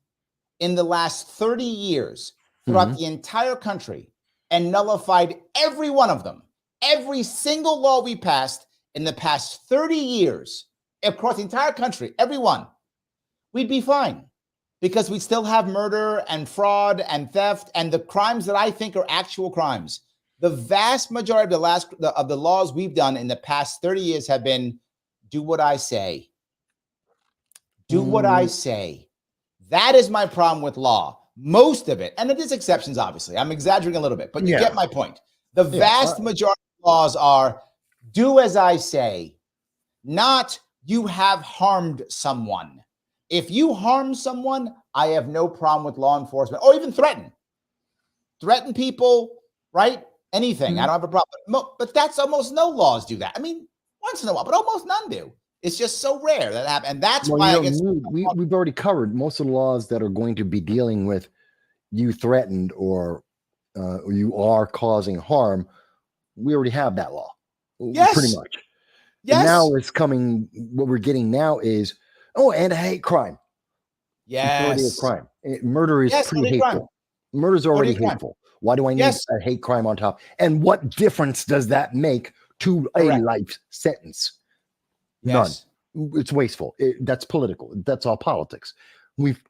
in the last 30 years throughout the entire country and nullified every one of them, every single law we passed in the past 30 years across the entire country, every one, we'd be fine, because we still have murder and fraud and theft and the crimes that I think are actual crimes. The vast majority of the laws we've done in the past 30 years have been, do what I say. Do what I say. That is my problem with law. Most of it, and it is exceptions, obviously. I'm exaggerating a little bit, but you get my point. The vast majority of laws are do as I say, not you have harmed someone. If you harm someone, I have no problem with law enforcement, or even threaten people, right? Anything. I don't have a problem. But that's almost no laws do that. I mean, once in a while, but almost none do. It's just so rare that happens. And that's why I guess we've already covered most of the laws that are going to be dealing with you threatened or you are causing harm. We already have that law. Yes. Pretty much. Yes. And now it's coming. What we're getting now is, and a hate crime. Yes. Crime. Murder is pretty hateful. Crime. Murder is already hateful. Why do I need a hate crime on top? And what difference does that make to a life sentence? Yes. None. It's wasteful. That's political. That's all politics. We've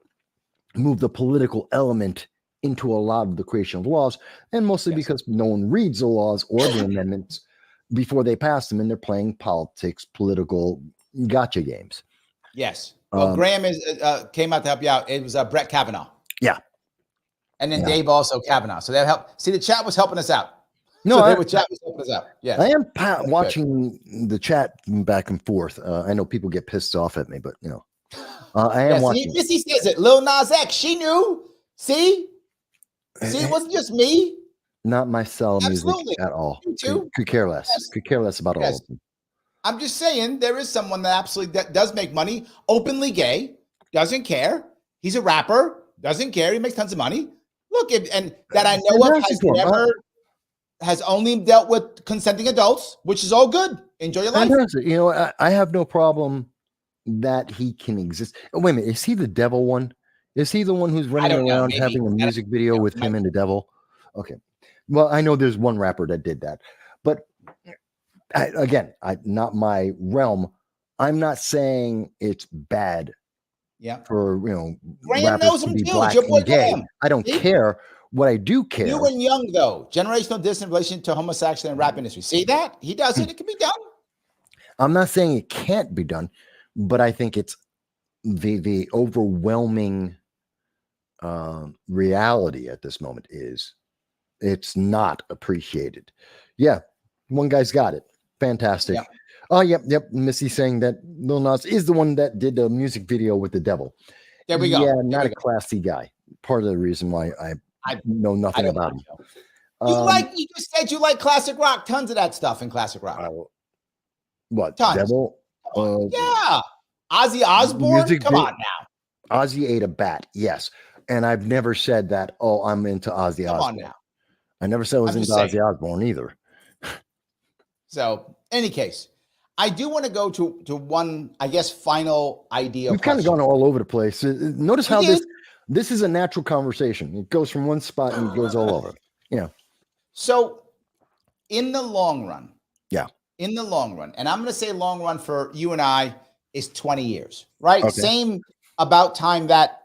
moved the political element into a lot of the creation of laws, and mostly because no one reads the laws or the amendments before they pass them, and they're playing politics, political gotcha games. Yes. Well, Graham came out to help you out. It was Brett Kavanaugh. Yeah. And then Dave also Kavanaugh. So that helped. See, the chat was helping us out. No, chat was helping us out. Yeah. I am watching the chat back and forth. I know people get pissed off at me, but I am watching. Missy says it. Lil Nas X, she knew. See, it wasn't just me. Not my style of music at all. Me too. Could care less. Yes. Could care less about all of them. I'm just saying there is someone that absolutely does make money, openly gay, doesn't care. He's a rapper, doesn't care. He makes tons of money. Look, and that I know of has only dealt with consenting adults, which is all good. Enjoy your life. I have no problem that he can exist. Oh, wait a minute. Is he the devil one? Is he the one who's running around having a music video with him and the devil? Okay. Well, I know there's one rapper that did that, but again, not my realm. I'm not saying it's bad. Yeah. For Graham knows him too. It's your boy Graham. I don't care. What I do care. You and Young though, generational distance in relation to homosexuality and rap industry. See that? He does it. It can be done. I'm not saying it can't be done, but I think it's the overwhelming reality at this moment is it's not appreciated. Yeah, one guy's got it. Fantastic. Yeah. Oh, yep. Missy saying that Lil Nas is the one that did the music video with the devil. There we go. Yeah, not a classy guy. Part of the reason why I know nothing about him. You just said you like classic rock. Tons of that stuff in classic rock. What? Tons. Devil? Yeah. Ozzy Osbourne? Come on now. Ozzy ate a bat, yes. And I've never said that, oh, I'm into Ozzy Come Osbourne. on now. I never said I was into Ozzy Osbourne either. So, in any case, I do want to go to one, I guess, final idea. We've kind of gone all over the place. Notice how this is a natural conversation. It goes from one spot and goes all over. Yeah. So, in the long run, in the long run, and I'm going to say long run for you and I is 20 years, right? Okay. Same about time that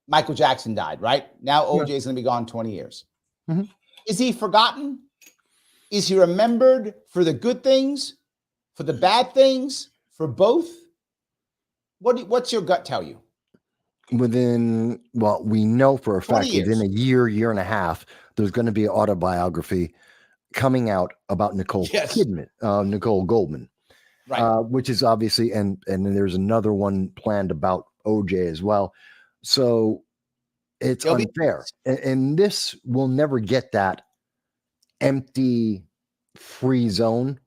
Michael Jackson died, right? Now OJ is going to be gone 20 years. Mm-hmm. Is he forgotten? Is he remembered for the good things, for the bad things, for both? What's your gut tell you? We know for a fact within a year and a half, there's going to be an autobiography coming out about Nicole Goldman, right? Which is obviously, and then there's another one planned about OJ as well. So it's unfair, and this will never get that empty, free zone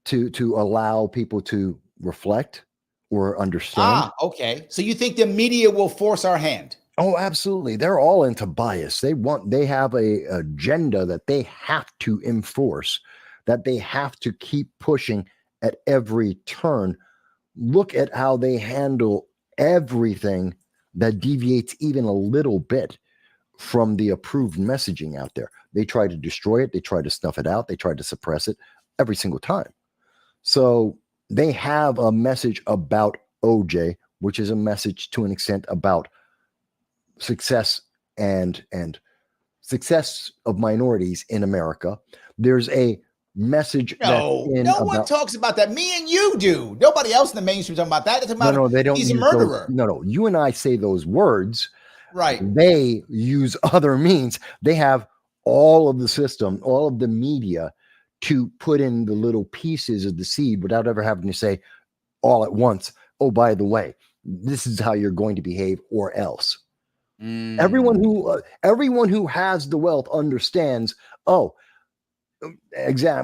to allow people to reflect or understand. Okay. So you think the media will force our hand? Oh, absolutely. They're all into bias. They have a agenda that they have to enforce, that they have to keep pushing at every turn. Look at how they handle everything that deviates even a little bit from the approved messaging out there. They try to destroy it. They try to snuff it out. They try to suppress it every single time. So they have a message about OJ, which is a message to an extent about success and success of minorities in America. There's a message. No one talks about that. Me and you do. Nobody else in the mainstream talking about that. No, they don't. He's a murderer. No. You and I say those words. Right. They use other means. They have all of the system, all of the media to put in the little pieces of the seed without ever having to say all at once, oh, by the way, this is how you're going to behave or else. Everyone who has the wealth understands,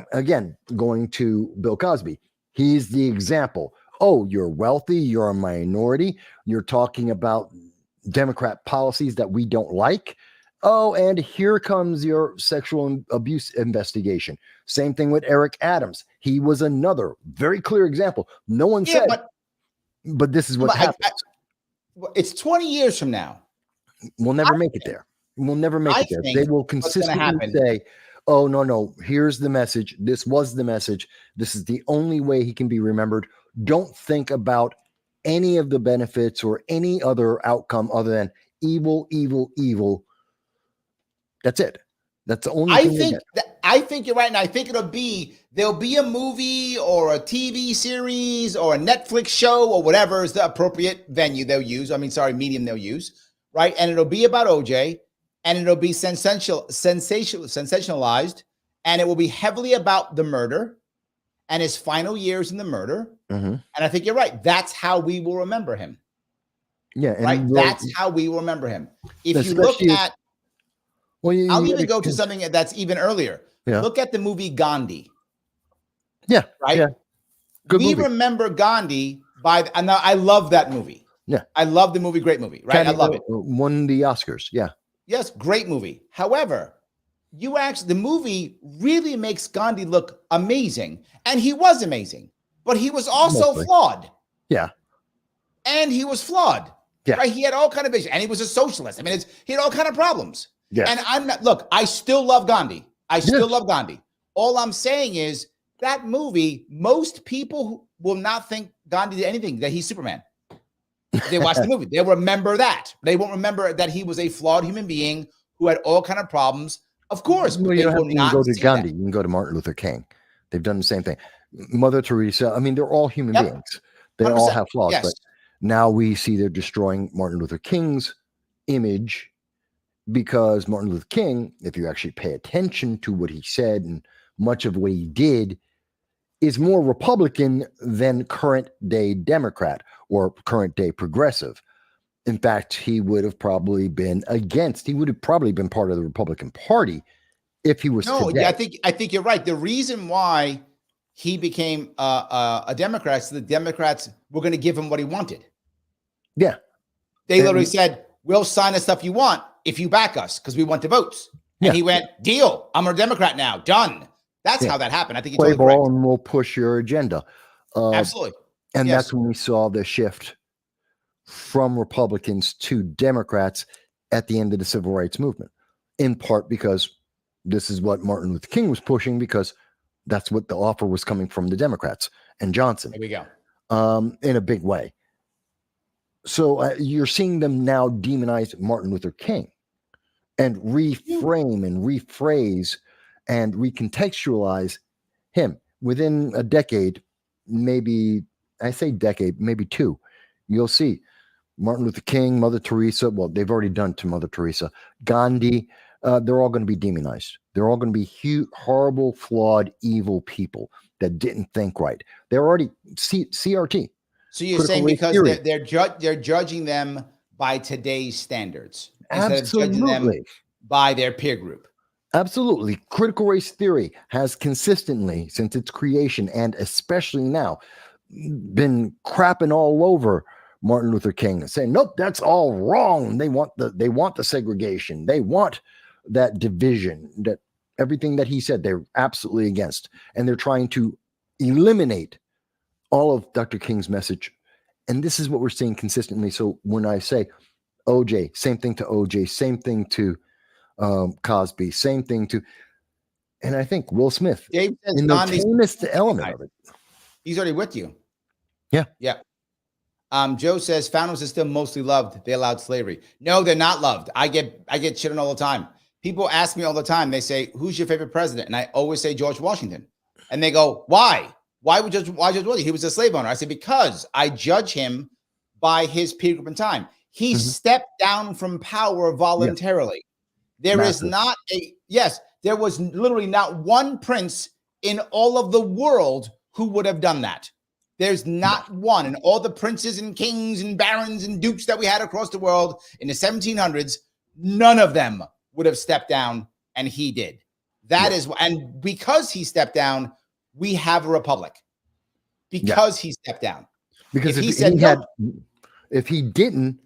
again, going to Bill Cosby, he's the example. Oh, you're wealthy, you're a minority, you're talking about Democrat policies that we don't like. Oh, and here comes your sexual abuse investigation. Same thing with Eric Adams. He was another very clear example. No one said, but this is what happens. It's 20 years from now. We'll never make it there. We'll never make it there. They will consistently say, oh, no, here's the message. This was the message. This is the only way he can be remembered. Don't think about any of the benefits or any other outcome other than evil, evil, evil. That's it. That's the only thing. I think you're right. And I think there'll be a movie or a TV series or a Netflix show or whatever is the appropriate venue they'll use. Medium they'll use. Right. And it'll be about OJ, and it'll be sensationalized, and it will be heavily about the murder and his final years in the murder. Mm-hmm. And I think you're right. That's how we will remember him. Yeah. Right. That's how we will remember him. If you look at, I'll even go to something that's even earlier. Yeah. Look at the movie Gandhi. Yeah. Right. Yeah. Good movie. Remember Gandhi and I love that movie. Yeah. I love the movie. Great movie, right? I love it. Won the Oscars. Yeah. Yes, great movie. However, the movie really makes Gandhi look amazing. And he was amazing, but he was also flawed. Yeah. And he was flawed. Yeah. Right. He had all kind of vision, and he was a socialist. He had all kind of problems. Yeah. And I still love Gandhi. Love Gandhi. All I'm saying is that movie, most people will not think Gandhi did anything, that he's Superman. They watch the movie. They'll remember that. They won't remember that he was a flawed human being who had all kind of problems. Of course, you don't have to go to Gandhi. You can go to Martin Luther King. They've done the same thing. Mother Teresa. They're all human beings. They 100%. All have flaws. Yes. But now we see they're destroying Martin Luther King's image, because Martin Luther King, if you actually pay attention to what he said and much of what he did, is more Republican than current day Democrat or current day progressive. In fact, he would have probably been against. He would have probably been part of the Republican Party if he was. No, today. yeah, I think you're right. The reason why he became a Democrat. So the Democrats were going to give him what he wanted. Yeah. They literally said, we'll sign the stuff you want if you back us because we want the votes. And he went, deal. I'm a Democrat now. Done. That's how that happened. I think he play totally ball correct. and we'll push your agenda. Absolutely. And that's when we saw the shift from Republicans to Democrats at the end of the civil rights movement, in part because this is what Martin Luther King was pushing, because that's what the offer was coming from the Democrats and Johnson. There we go. In a big way. So you're seeing them now demonize Martin Luther King and reframe and rephrase and recontextualize him. Within a decade, maybe, I say decade, maybe two, you'll see Martin Luther King, Mother Teresa. Well, they've already done to Mother Teresa. Gandhi. They're all going to be demonized. They're all going to be horrible, flawed, evil people that didn't think right. They're already CRT. So you're saying because they're judging them by today's standards instead of judging them by their peer group. Absolutely. Critical race theory has consistently, since its creation and especially now, been crapping all over Martin Luther King, saying, nope, that's all wrong. They want the segregation. They want that division, that everything that he said, they're absolutely against. And they're trying to eliminate all of Dr. King's message. And this is what we're seeing consistently. So when I say OJ, same thing to OJ, same thing to Cosby, same thing to, and I think Will Smith, in the tamest element of it. He's already with you. Yeah. Yeah. Joe says founders are still mostly loved. They allowed slavery. No, they're not loved. I get shit on all the time. People ask me all the time. They say, who's your favorite president? And I always say George Washington. And they go, why? Why George Washington? He was a slave owner. I say, because I judge him by his peer group in time. He stepped down from power voluntarily. There is not there was literally not one prince in all of the world who would have done that. There's not one. And all the princes and kings and barons and dukes that we had across the world in the 1700s, none of them would have stepped down, and he did. That is, and because he stepped down, we have a republic. Because he stepped down. Because if he didn't,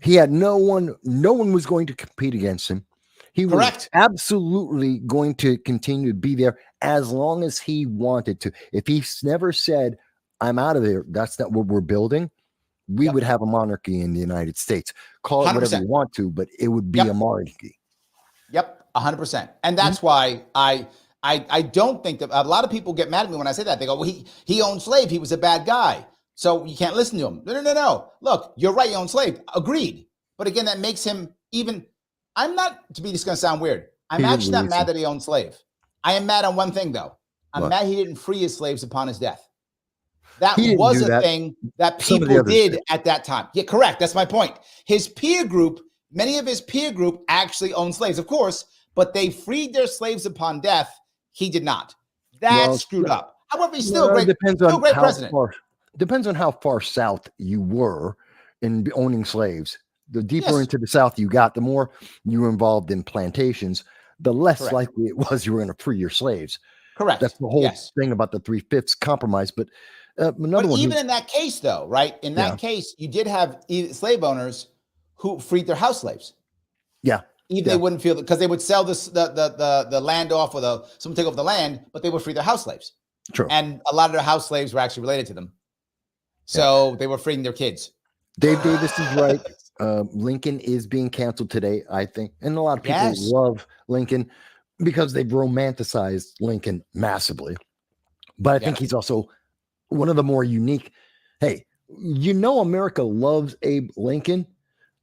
he had no one was going to compete against him. He was absolutely going to continue to be there as long as he wanted to. If he never said, I'm out of there, that's not what we're building, we would have a monarchy in the United States. Call it 100%. Whatever you want to, but it would be a monarchy. Yep, 100%. And that's why I don't think that a lot of people get mad at me when I say that. They go, well, he owned slave. He was a bad guy. So you can't listen to him. No. Look, you're right. You own slave. Agreed. But again, that makes him even, I'm not, to be, this is going to sound weird. I'm actually not mad that he owned slave. I am mad on one thing though. I'm mad he didn't free his slaves upon his death. That was a thing that people did at that time. Yeah, correct. That's my point. His peer group, many of his peer group actually owned slaves, of course, but they freed their slaves upon death. He did not. That's screwed up. However, he's still great. Still great president. Depends on how far south you were in owning slaves. The deeper into the south you got, the more you were involved in plantations, the less likely it was you were going to free your slaves. Correct. That's the whole thing about the 3/5 compromise. But even in that case, though, right? In that case, you did have slave owners who freed their house slaves. Yeah. Even they wouldn't feel, because they would sell the land off, or someone take over the land, but they would free their house slaves. True. And a lot of their house slaves were actually related to them. So they were freeing their kids. Dave Davis is right. Lincoln is being canceled today, I think. And a lot of people love Lincoln because they've romanticized Lincoln massively. But I think he's also one of the more unique. Hey, America loves Abe Lincoln.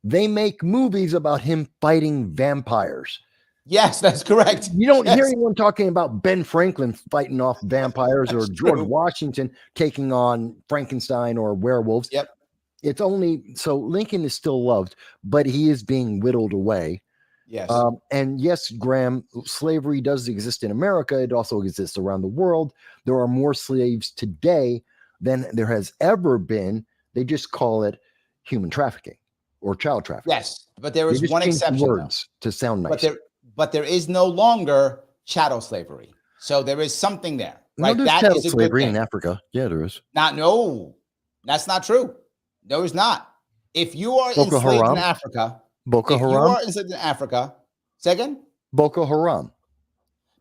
They make movies about him fighting vampires. Yes, that's correct. You don't hear anyone talking about Ben Franklin fighting off vampires or George Washington taking on Frankenstein or werewolves. Yep. It's only, so Lincoln is still loved, but he is being whittled away. Yes. And yes, Graham, slavery does exist in America. It also exists around the world. There are more slaves today than there has ever been. They just call it human trafficking or child trafficking. Yes, but there is one exception. Words to sound nice. But there is no longer chattel slavery. So there is something there. right? there's That chattel is a good slavery thing. in Africa. Yeah, there is. No, that's not true. No, it's not. If you are Boko enslaved in Haram. Africa, Boko if you Haram. are enslaved in Africa, second, Boko Haram.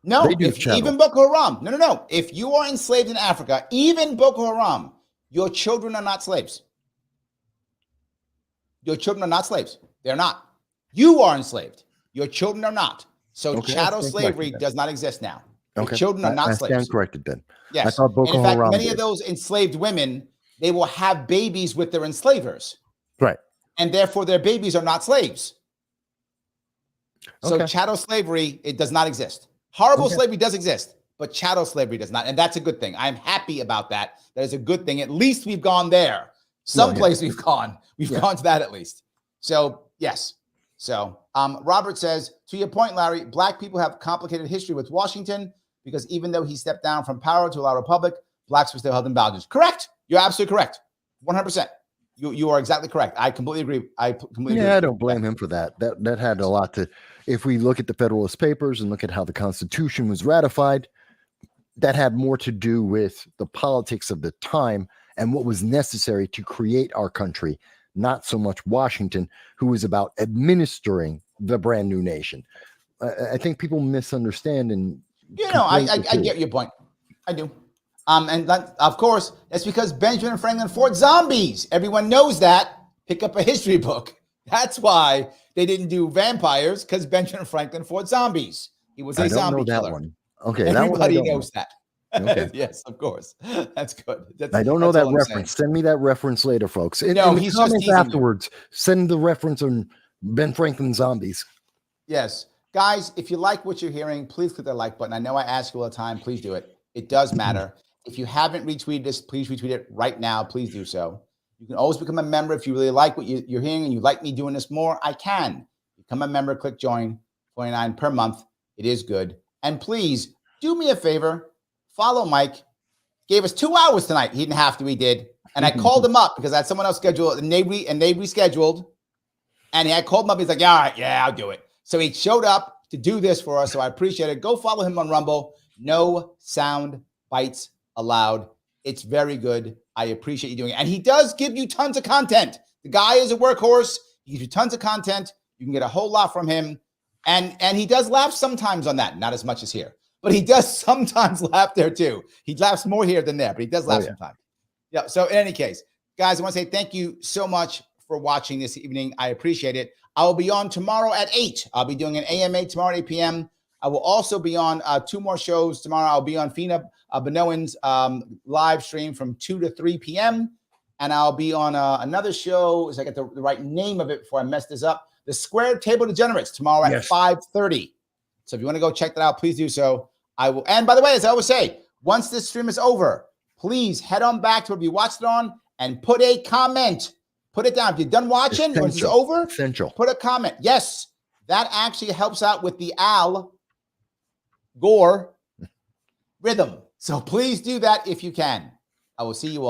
They no, do if even chattel. Boko Haram, no. If you are enslaved in Africa, even Boko Haram, your children are not slaves. Your children are not slaves. They're not. You are enslaved. Your children are not. So Okay, I chattel stand slavery corrected does not exist now. Your then. children are Okay, not I slaves. stand corrected then. I Yes. thought And Boko in fact, Haram many did. of those enslaved women, they will have babies with their enslavers. Right. And therefore, their babies are not slaves. So Okay. chattel slavery, it does not exist. Horrible Okay. slavery does exist, but chattel slavery does not. And that's a good thing. I'm happy about that. That is a good thing. At least we've gone there. Someplace we've gone. We've gone to that at least. So, yes. So, Robert says, to your point, Larry, black people have complicated history with Washington because even though he stepped down from power to allow a republic, blacks were still held in boundaries. Correct. You're absolutely correct. 100%. You are exactly correct. I completely agree. I don't blame him for that. That had a lot to. If we look at the Federalist Papers and look at how the Constitution was ratified, that had more to do with the politics of the time and what was necessary to create our country, not so much Washington, who was about administering the brand new nation. I think people misunderstand and I get your point. I do. And that, of course, that's because Benjamin Franklin fought zombies. Everyone knows that. Pick up a history book. That's why they didn't do vampires, because Benjamin Franklin fought zombies. He was a zombie killer. One. Okay, everybody knows that. Okay. Yes, of course. That's good. I don't know that reference. Send me that reference later, folks. In the comments afterwards, send the reference on Ben Franklin zombies. Yes. Guys, if you like what you're hearing, please click the like button. I know I ask you all the time. Please do it. It does matter. If you haven't retweeted this, please retweet it right now. Please do so. You can always become a member if you really like what you're hearing and you like me doing this more. I can. Become a member, click join, $29 per month. It is good. And please do me a favor. Follow Mike. Gave us 2 hours tonight. He didn't have to. He did. And I called him up because I had someone else scheduled and they rescheduled. And I called him up. He's like, all right, yeah, I'll do it. So he showed up to do this for us. So I appreciate it. Go follow him on Rumble. No sound bites allowed. It's very good. I appreciate you doing it. And he does give you tons of content. The guy is a workhorse. He gives you tons of content. You can get a whole lot from him. And he does laugh sometimes on that. Not as much as here. But he does sometimes laugh there too. He laughs more here than there, but he does laugh sometimes. Yeah. So in any case, guys, I want to say thank you so much for watching this evening. I appreciate it. I will be on tomorrow at 8. I'll be doing an AMA tomorrow at 8 p.m. I will also be on 2 more shows tomorrow. I'll be on Fina Benoan's live stream from 2 to 3 p.m. And I'll be on another show, as I get the right name of it before I mess this up, The Square Table Degenerates, tomorrow at 5:30. So if you want to go check that out, please do so. I will. And by the way, as I always say, once this stream is over, please head on back to wherever you watched it on and put a comment. Put it down. If you're done watching, once it's over, put a comment. Yes, that actually helps out with the Al Gore rhythm. So please do that if you can. I will see you all.